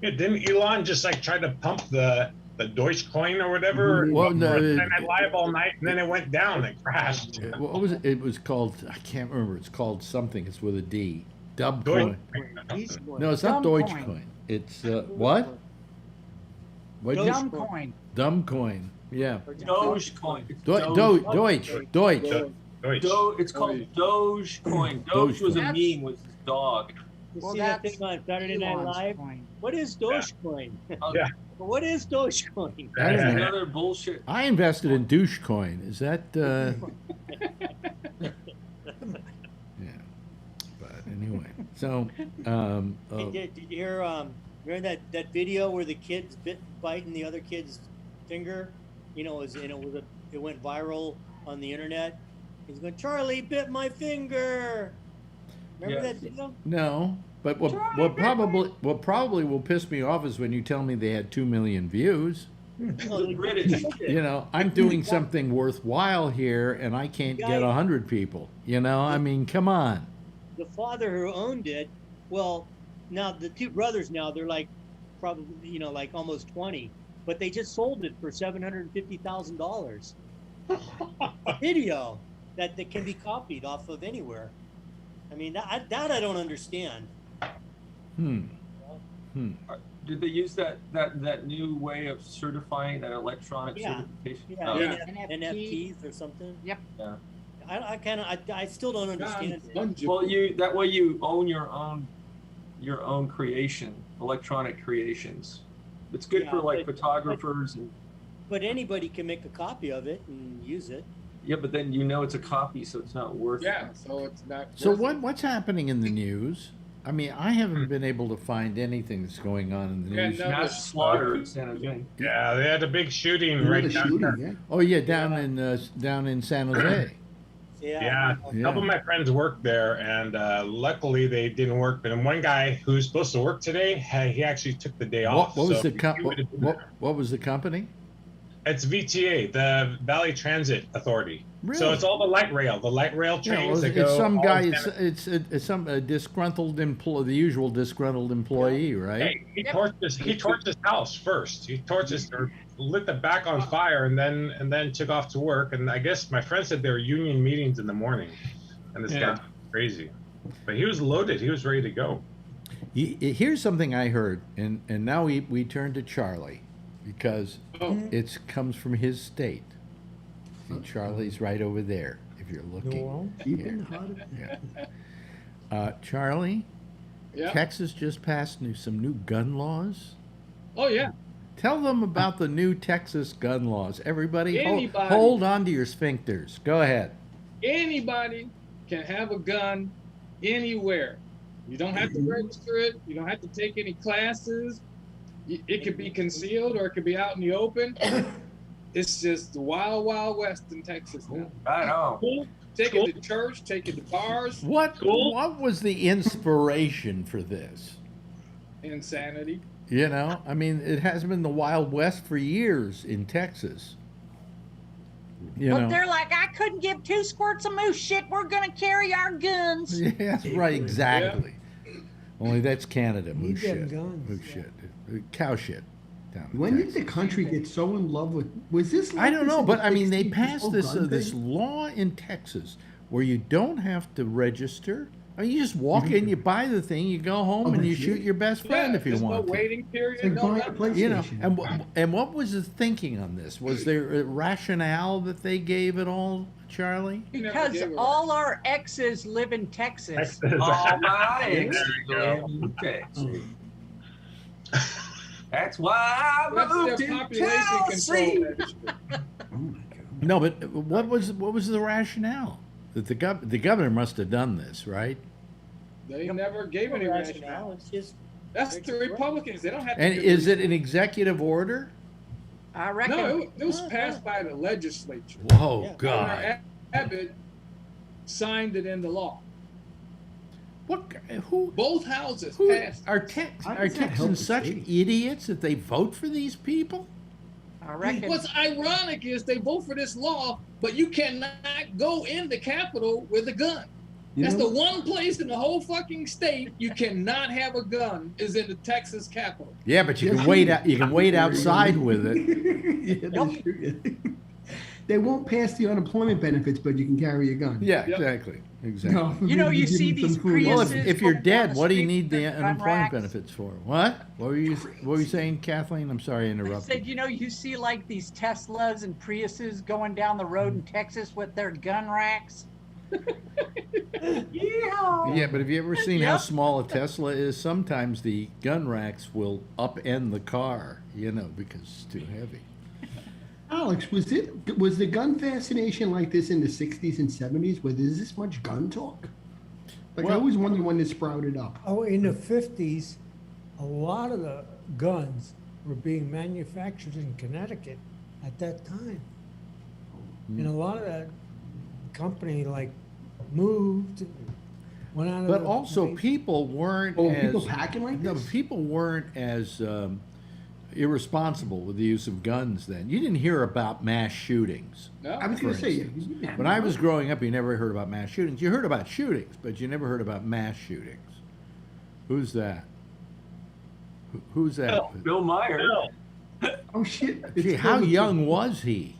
Didn't Elon just like try to pump the Dogecoin or whatever? Well, no, and I live all night, and then it went down and crashed. What was it? It was called, I can't remember. It's called something. It's with a D. Dubcoin. No, it's not Dogecoin. It's what? Dumbcoin. Dumbcoin. Yeah. Dogecoin. Deutsch. It's called Dogecoin. Doge was a meme with his dog. You see that thing on Saturday Night Live? What is Dogecoin? Yeah. What is Dogecoin? That's another bullshit. I invested in Douchecoin. Is that? Yeah. But anyway, so. Did you hear? Remember that video where the kid's biting the other kid's finger? You know, it went viral on the internet. He's going, Charlie bit my finger. Remember that video? No, but what probably will piss me off is when you tell me they had 2 million views. You know, I'm doing something worthwhile here, and I can't get 100 people. You know, I mean, come on. The father who owned it, well, now the two brothers they're like probably, you know, like almost 20, but they just sold it for $750,000. A video that can be copied off of anywhere. I mean, that I don't understand. Did they use that new way of certifying that electronic certification? Yeah, NFTs or something. Yep. Yeah. I still don't understand it. Well, that way you own your own creation, electronic creations. It's good for like photographers and But anybody can make a copy of it and use it. Yeah, but then it's a copy, so it's not worth it. Yeah, so it's not. So what's happening in the news? I mean, I haven't been able to find anything that's going on in the news. Mass slaughter in San Jose. Yeah, they had a big shooting right down there. Yeah. Oh yeah, down in San Jose. Yeah, a couple of my friends worked there, and luckily they didn't work. But one guy who's supposed to work today, he actually took the day off. What was so what was the company? It's VTA, the Valley Transit Authority. Really? So it's all the light rail trains that go. It's some all guy. in It's some disgruntled employee, the usual disgruntled employee, right? Hey, he torched his house first. He torched his, or lit the back on fire, and then took off to work. And I guess my friend said there were union meetings in the morning, and this guy was crazy. But he was loaded. He was ready to go. Here's something I heard, and now we turn to Charlie, because it comes from his state. See, Charlie's right over there, if you're looking. Charlie, Texas just passed some new gun laws. Oh, yeah. Tell them about the new Texas gun laws. Everybody, Anybody. hold on to your sphincters. Go ahead. Anybody can have a gun anywhere. You don't have to register it. You don't have to take any classes. It could be concealed or it could be out in the open. It's just the wild, wild west in Texas now. Right on. Take it to church, take it to bars. What was the inspiration for this? Insanity. You know, I mean, it has been the Wild West for years in Texas. But they're like, I couldn't give 2 squirts of moose shit. We're going to carry our guns. Yeah, that's right, exactly. Yeah. Only that's Canada, moose shit. Guns. Shit. Cow shit. When did the country get so in love with? Was this? Like I don't know, but I mean, they 60s, passed this law in Texas where you don't have to register. I mean, you just walk in, you buy the thing, you go home, and you shoot your best friend if you want no to. waiting period. It's like buying a You know, PlayStation. and what was the thinking on this? Was there a rationale that they gave at all, Charlie? Because all our exes live in Texas. All my exes live in Texas. That's why I moved to Tennessee. No, but what was the rationale? That the governor must have done this, right? They never gave any rationale. It's just that's the Republicans. They don't have to. And is it an executive order? I reckon. No, it was passed by the legislature. Whoa, God! Governor Abbott signed it into law. What? Who? Both houses passed. Are Texans such idiots that they vote for these people? I reckon. What's ironic is they vote for this law, but you cannot go in the Capitol with a gun. That's the one place in the whole fucking state you cannot have a gun is in the Texas Capitol. Yeah, but you can wait. You can wait outside with it. They won't pass the unemployment benefits, but you can carry a gun. Yeah, exactly. No, you see these Priuses. Well, if you're dead, what do you need the unemployment benefits for? What? What were you saying, Kathleen? I'm sorry I interrupted. I said, you see like these Teslas and Priuses going down the road in Texas with their gun racks. Yeah, but have you ever seen how small a Tesla is? Sometimes the gun racks will upend the car, because it's too heavy. Alex, was the gun fascination like this in the 60s and 70s? Where there's this much gun talk? I always wonder when this sprouted up. Oh, in the 50s, a lot of the guns were being manufactured in Connecticut at that time. And a lot of that company moved, went out of But also people weren't as... people packing like this? No, people weren't as... irresponsible with the use of guns then. You didn't hear about mass shootings. No. I was going to say, when I was growing up, you never heard about mass shootings. You heard about shootings, but you never heard about mass shootings. Who's that? Who's that? Bill Meyer. Oh, shit. Gee, how young was he?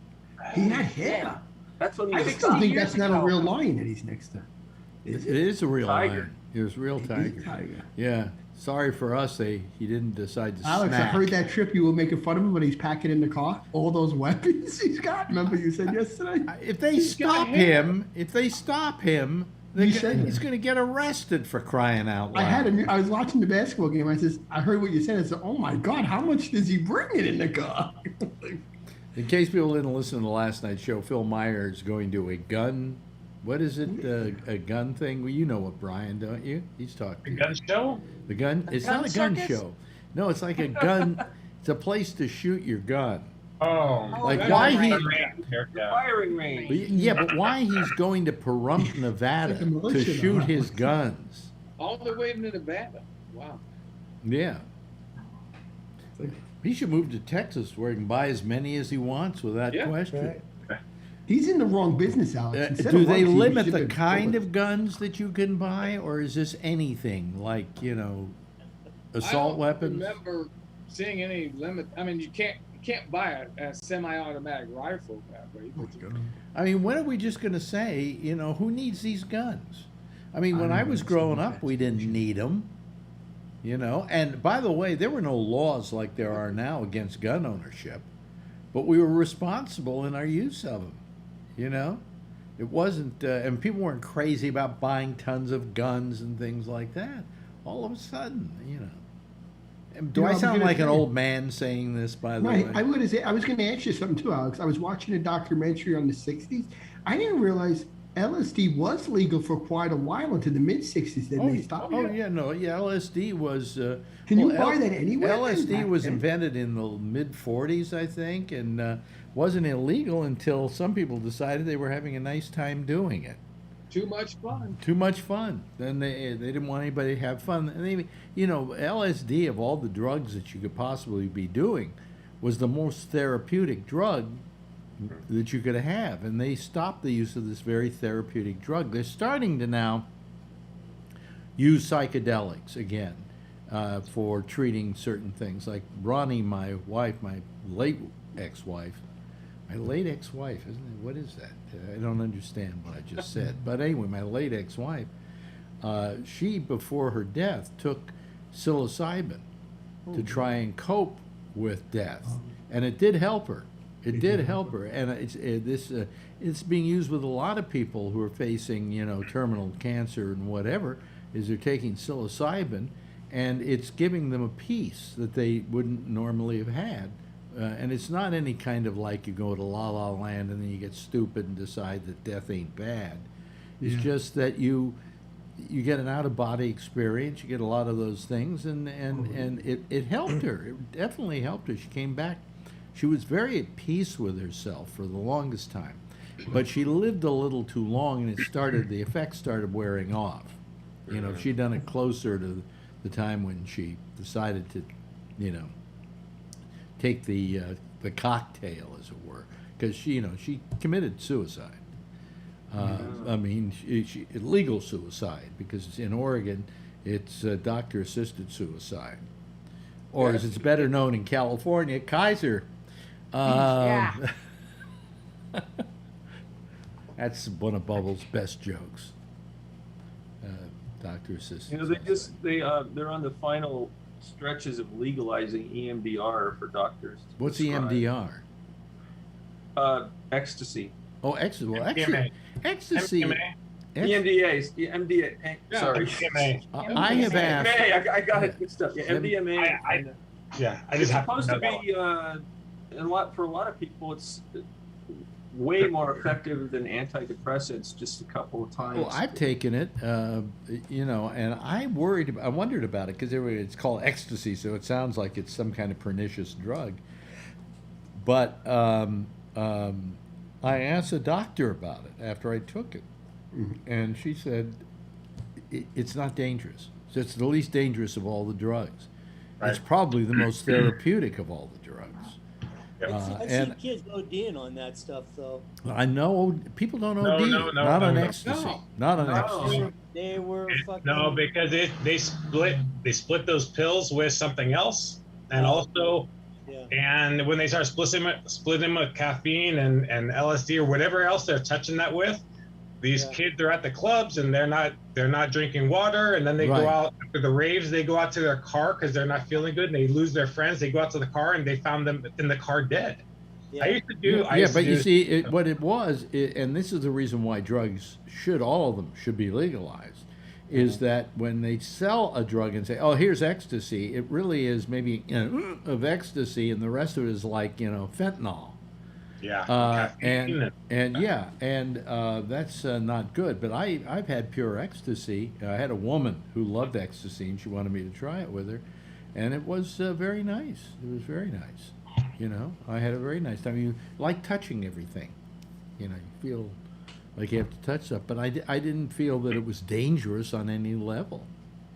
He had hair. That's what I still think that's not a real lion that he's next to. It is a real tiger. lion. It was a real tiger. Tiger. Yeah. Sorry for us, he didn't decide to Alex, snack. I heard that trip you were making fun of him when he's packing in the car. All those weapons he's got. Remember you said yesterday? If they stop him, he's going to get arrested for crying out loud. I was watching the basketball game. I said, I heard what you said. I said, oh my God, how much does he bring it in the car? In case people didn't listen to the last night's show, Phil Meyer is going to a gun. What is it? A gun thing? Well, you know what, Brian, don't you? He's talking. The gun show? The gun? It's not a gun show. No, it's like a gun. It's a place to shoot your gun. Oh, like why he? Firing range. Yeah, but why he's going to Pahrump, Nevada to shoot his guns? All the way to Nevada. Wow. Yeah. He should move to Texas where he can buy as many as he wants without question. Right. He's in the wrong business, Alex. Do they limit the kind of guns that you can buy, or is this anything like, assault weapons? I don't remember seeing any limit. I mean, you can't buy a semi-automatic rifle that way. I mean, when are we just going to say, who needs these guns? I mean, when I was growing up, we didn't need them. And by the way, there were no laws like there are now against gun ownership, but we were responsible in our use of them. It wasn't, and people weren't crazy about buying tons of guns and things like that. All of a sudden, Do I sound like an old man saying this, by the way? I was going to ask you something too, Alex. I was watching a documentary on the 60s. I didn't realize LSD was legal for quite a while into the mid-60s. Then they stopped. LSD was. Can you buy that anywhere? LSD was invented in the mid-40s, I think, and wasn't illegal until some people decided they were having a nice time doing it. Too much fun. Too much fun. Then they didn't want anybody to have fun. And they, LSD, of all the drugs that you could possibly be doing, was the most therapeutic drug that you could have, and they stopped the use of this very therapeutic drug. They're starting to now use psychedelics again for treating certain things. Like Ronnie, my wife, my late ex-wife, isn't it? What is that? I don't understand what I just said. But anyway, my late ex-wife, she, before her death, took psilocybin to try and cope with death, and it did help her. It did help her, and it's being used with a lot of people who are facing, terminal cancer and whatever. Is they're taking psilocybin, and it's giving them a peace that they wouldn't normally have had. And it's not any kind of like you go to La La Land and then you get stupid and decide that death ain't bad. It's just that you get an out of body experience. You get a lot of those things, and it helped her. It definitely helped her. She came back. She was very at peace with herself for the longest time, but she lived a little too long, and the effects started wearing off. If she'd done it closer to the time when she decided to, take the cocktail, as it were, because she committed suicide. I mean, legal suicide, because in Oregon, it's doctor-assisted suicide, or as it's better known in California, Kaiser. That's one of Bubble's best jokes. Doctor assistant. They're on the final stretches of legalizing EMDR for doctors. What's EMDR? Ecstasy. Oh, ecstasy. Well, actually, ecstasy. EMDAs. MDA. Sorry. MDMA. I have asked. I got it. Good stuff. Yeah, MDMA. It's supposed to be for a lot of people. It's way more effective than antidepressants. Just a couple of times. Well, I've taken it, and I wondered about it because it's called ecstasy, so it sounds like it's some kind of pernicious drug. But I asked a doctor about it after I took it, and she said it's not dangerous. So it's the least dangerous of all the drugs. Right. It's probably the most therapeutic of all the drugs. I've seen kids ODing on that stuff, though. I know people don't OD. Not on ecstasy. Not on ecstasy. They were fucking. No, because they split those pills with something else, and also, and when they start splitting them with caffeine and LSD or whatever else they're touching that with, these kids are at the clubs and they're not drinking water, and then they go out after the raves. They go out to their car because they're not feeling good, and they lose their friends. They go out to the car and they found them in the car dead. I used to do. You see, what it was, and this is the reason why drugs all of them should be legalized, is that when they sell a drug and say, "Oh, here's ecstasy," it really is maybe of ecstasy, and the rest of it is like fentanyl. Yeah. And that's not good. But I've had pure ecstasy. I had a woman who loved ecstasy, and she wanted me to try it with her, and it was very nice. It was very nice. You know, I had a very nice time. You like touching everything. You know, you feel like you have to touch stuff. But I didn't feel that it was dangerous on any level.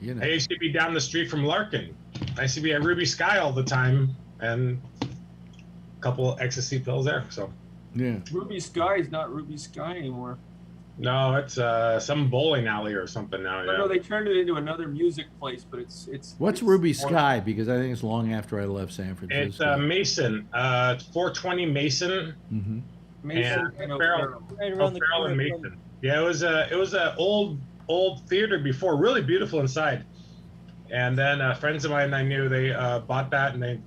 You know. I used to be down the street from Larkin. I used to be at Ruby Sky all the time, and couple ecstasy pills there. So yeah, Ruby Sky is not Ruby Sky anymore. No, it's some bowling alley or something now. No, they turned it into another music place, but it's. What's Ruby Sky? Because I think it's long after I left San Francisco. It's Mason, 420 Mason. Mm-hmm. Mason and O'Farrell, right around O'Farrell and Mason. Yeah, it was a old theater before, really beautiful inside. And then friends of mine I knew, they bought that and they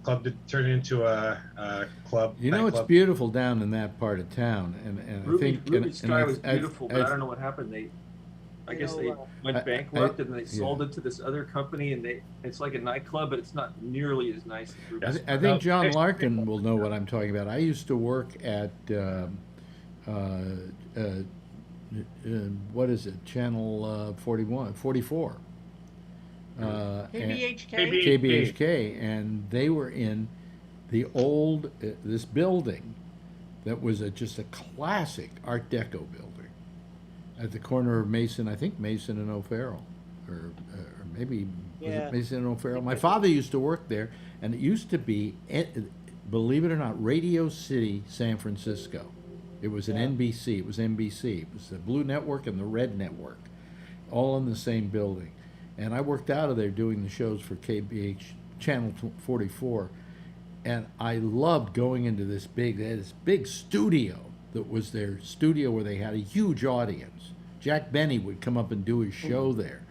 turned it into a club. You know, it's beautiful down in that part of town, and I think Ruby Sky was beautiful, but I don't know what happened. I guess they went bankrupt and they sold it to this other company, and it's like a nightclub, but it's not nearly as nice as Ruby Sky. I think John Larkin will know what I'm talking about. I used to work at what is it? Channel 44. KBHK, and they were in the old this building that was just a classic Art Deco building at the corner of Mason, I think Mason and O'Farrell, or maybe was it Mason and O'Farrell. My father used to work there, and it used to be, believe it or not, Radio City, San Francisco. It was an NBC. It was NBC. It was the Blue Network and the Red Network, all in the same building. And I worked out of there doing the shows for KBH Channel 44, and I loved going into this big studio that was their studio where they had a huge audience. Jack Benny would come up and do his show there.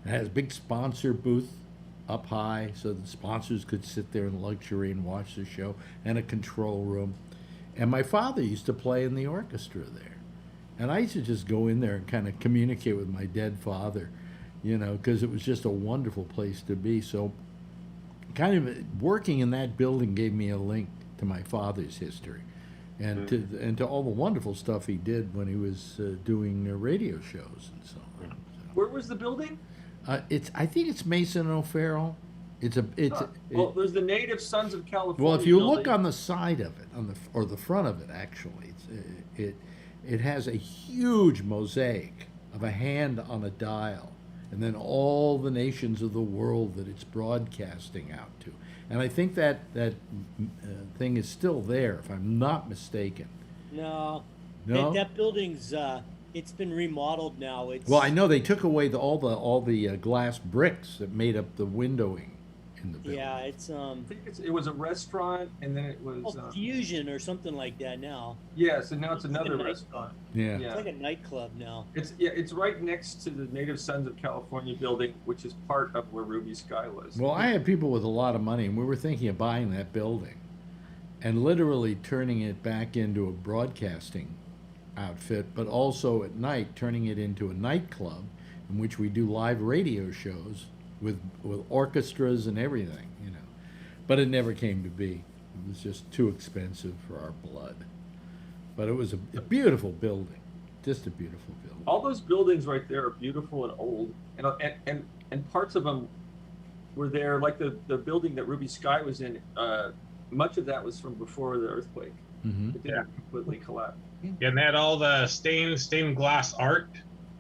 It had a big sponsor booth up high so the sponsors could sit there in luxury and watch the show, and a control room. And my father used to play in the orchestra there. And I used to just go in there and kind of communicate with my dead father, you know, because it was just a wonderful place to be. So kind of working in that building gave me a link to my father's history and to all the wonderful stuff he did when he was doing radio shows and so on. So, where was the building? I think it's Mason and O'Farrell. Well, there's the Native Sons of California. Well, if you building. look on the side of it, or the front of it, actually, it has a huge mosaic of a hand on a dial, and then all the nations of the world that it's broadcasting out to. And I think that thing is still there, if I'm not mistaken. No. That building's it's been remodeled now. Well, I know they took away all the glass bricks that made up the windowing in the building. Yeah, it's I think it was a restaurant, and then it was Fusion or something like that now. Yes, and now it's another restaurant. Yeah. It's like a nightclub now. It's right next to the Native Sons of California building, which is part of where Ruby Sky was. Well, I had people with a lot of money, and we were thinking of buying that building and literally turning it back into a broadcasting outfit, but also at night turning it into a nightclub in which we do live radio shows with orchestras and everything, you know. But it never came to be. It was just too expensive for our blood. But it was a beautiful building, just a beautiful building. All those buildings right there are beautiful and old, and parts of them were there, like the building that Ruby Sky was in. Much of that was from before the earthquake. Mm-hmm. It didn't completely collapse. Yeah, and they had all the stained glass art.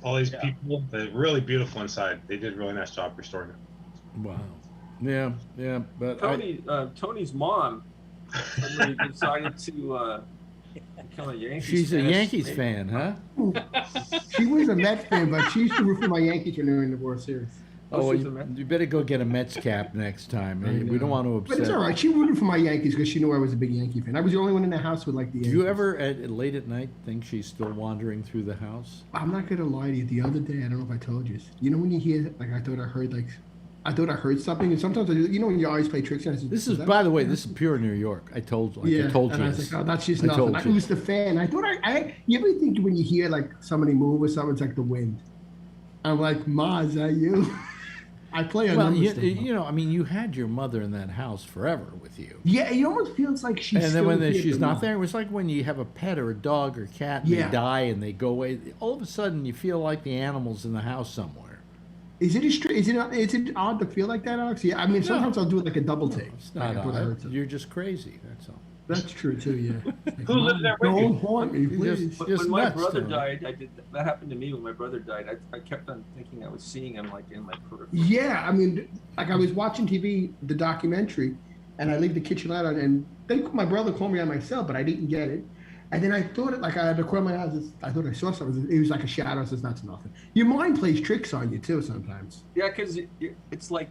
All these people, they're really beautiful inside. They did a really nice job restoring it. Wow. Yeah, but Tony's mom suddenly decided to become a Yankees She's a Yankees fan, huh? She was a Mets fan, but she used to root for my Yankees when they were in the World Series. Oh, you better go get a Mets cap next time. We don't want to upset. But it's all right. She rooted for my Yankees because she knew I was a big Yankee fan. I was the only one in the house with like the Yankees. Do you ever, late at night, think she's still wandering through the house? I'm not going to lie to you. The other day, I don't know if I told you. You know when you hear, like, I thought I heard something, and sometimes I do, you know when your eyes play tricks on you? This is, by the way, this is pure New York. I told you. I was like, oh, that's just nothing. I was the fan. I thought you ever think when you hear, like, somebody move or something, it's like the wind? I'm like, Ma, is that you? I play a well, numbers you know, I mean, you had your mother in that house forever with you. Yeah, it almost feels like she's. And then when she's not there, there, it was like when you have a pet or a dog or cat, and they die and they go away. All of a sudden, you feel like the animals in the house somewhere. Is it odd to feel like that, Alex? Yeah, I mean, sometimes I'll do like a double take. It's not odd. You're just crazy. That's all. That's true too. Yeah. Who lived there with you? Don't haunt me, please. When my brother died, I did that happened to me when my brother died. I kept on thinking I was seeing him like in my peripheral. Yeah, I mean, like I was watching TV, the documentary, and I leave the kitchen light on, and my brother called me on my cell, but I didn't get it. And then I thought it like I had to close my eyes. I thought I saw something. It was like a shadow. I said, "That's nothing." Your mind plays tricks on you too sometimes. Yeah, because it's like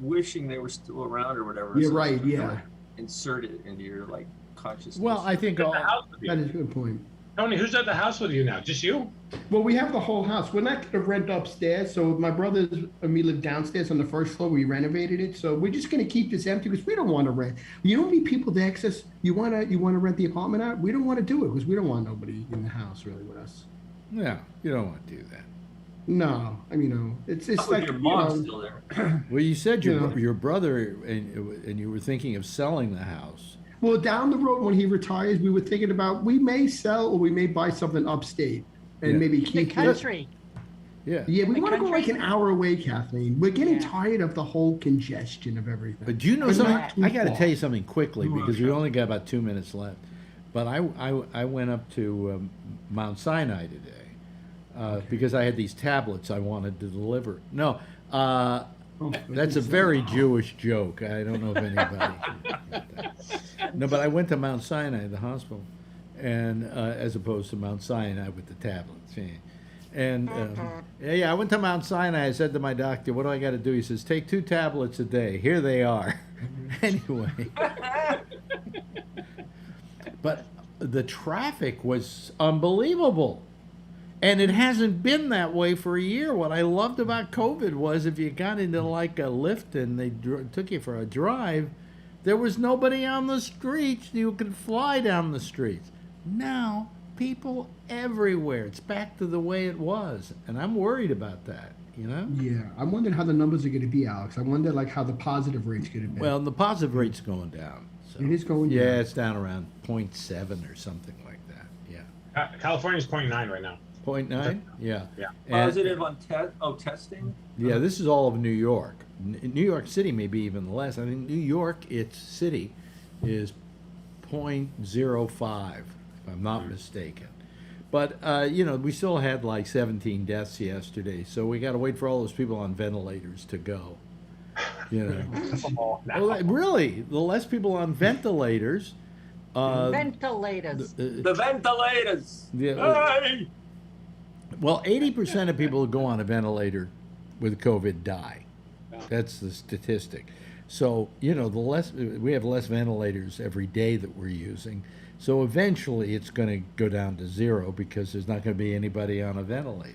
wishing they were still around or whatever. You're so right. Yeah. Like, insert it into your like consciousness. Well, I think that is a good point. Tony, who's at the house with you now? Just you? Well, we have the whole house. We're not going to rent upstairs. So my brothers and me live downstairs on the first floor. We renovated it. So we're just going to keep this empty because we don't want to rent. You don't need people to access. You want to rent the apartment out? We don't want to do it because we don't want nobody in the house really with us. Yeah, you don't want to do that. No, I mean, it's like your mom's still there. Well, you said your brother and you were thinking of selling the house. Well, down the road when he retires, we were thinking about we may sell or we may buy something upstate and maybe keep the country. Yeah. Yeah, we The want to go like country? an hour away, Kathleen. We're getting tired of the whole congestion of everything. But do you know We're something? not too I got to far. tell you something quickly because we only got about 2 minutes left. But I went up to Mount Sinai today because I had these tablets I wanted to deliver. No, that's a very Jewish joke. I don't know if anybody. No, but I went to Mount Sinai, the hospital, and as opposed to Mount Sinai with the tablets. Yeah. And I went to Mount Sinai. I said to my doctor, "What do I got to do?" He says, "Take 2 tablets a day." Here they are. Anyway, but the traffic was unbelievable. And it hasn't been that way for a year. What I loved about COVID was if you got into like a lift and they took you for a drive, there was nobody on the streets. You could fly down the streets. Now, people everywhere. It's back to the way it was. And I'm worried about that, you know? Yeah, I'm wondering how the numbers are going to be, Alex. I wonder like how the positive rate's going to be. Well, the positive rate's going down. So. It is going down. Yeah, it's down around 0.7 or something like that. Yeah. California's 0.9 right now. 0.9? Yeah. Yeah. Positive on testing? Yeah, this is all of New York. New York City may be even less. I think New York, its city, is 0.05, if I'm not mistaken. But, we still had like 17 deaths yesterday, so we got to wait for all those people on ventilators to go. You know. Well, really, the less people on ventilators. Ventilators. The ventilators. Hey! Well, 80% of people who go on a ventilator with COVID die. That's the statistic. So, the less we have less ventilators every day that we're using. So eventually it's going to go down to 0 because there's not going to be anybody on a ventilator.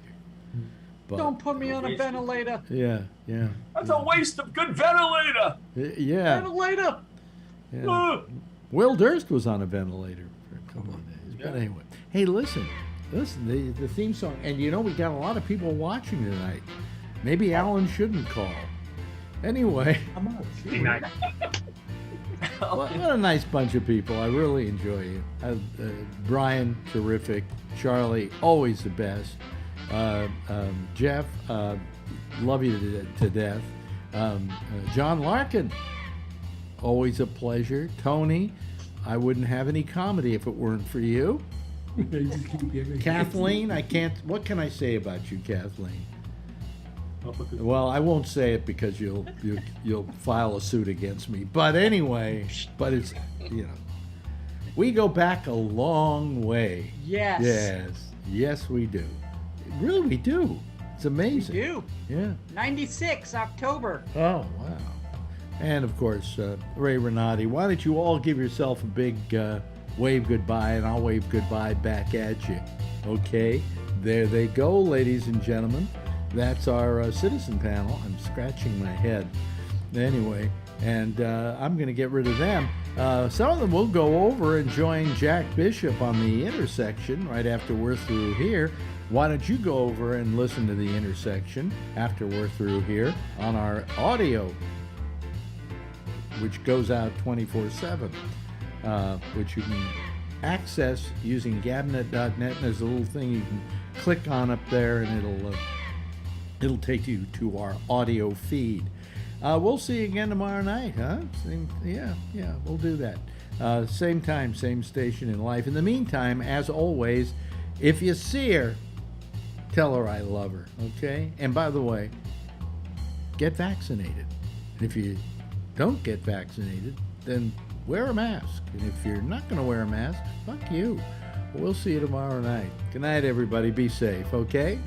But, Don't put me on a ventilator. Yeah. That's a waste of good ventilator. Yeah. Ventilator. Yeah. Will Durst was on a ventilator for a couple of days. But anyway, hey, listen, the theme song, and we got a lot of people watching tonight. Maybe Alan shouldn't call. Anyway. What a nice bunch of people. I really enjoy it. Brian, terrific. Charlie, always the best. Jeff, love you to death. John Larkin, always a pleasure. Tony, I wouldn't have any comedy if it weren't for you. Kathleen, what can I say about you, Kathleen? Well, I won't say it because you'll file a suit against me. But anyway, it's we go back a long way. Yes. Yes, we do. Really, we do. It's amazing. We do. Yeah. 96 October. Oh wow. And of course, Ray Renati. Why don't you all give yourself a big wave goodbye, and I'll wave goodbye back at you. Okay. There they go, ladies and gentlemen. That's our citizen panel. I'm scratching my head. Anyway, and I'm going to get rid of them. Some of them will go over and join Jack Bishop on the intersection right after we're through here. why don't you go over and listen to The Intersection after we're through here on our audio, which goes out 24/7, which you can access using gabnet.net. And there's a little thing you can click on up there, and it'll take you to our audio feed. We'll see you again tomorrow night, huh? Yeah, we'll do that. Same time, same station in life. In the meantime, as always, if you see her, tell her I love her, okay? And by the way, get vaccinated. And if you don't get vaccinated, then wear a mask. And if you're not going to wear a mask, fuck you. We'll see you tomorrow night. Good night, everybody. Be safe, okay?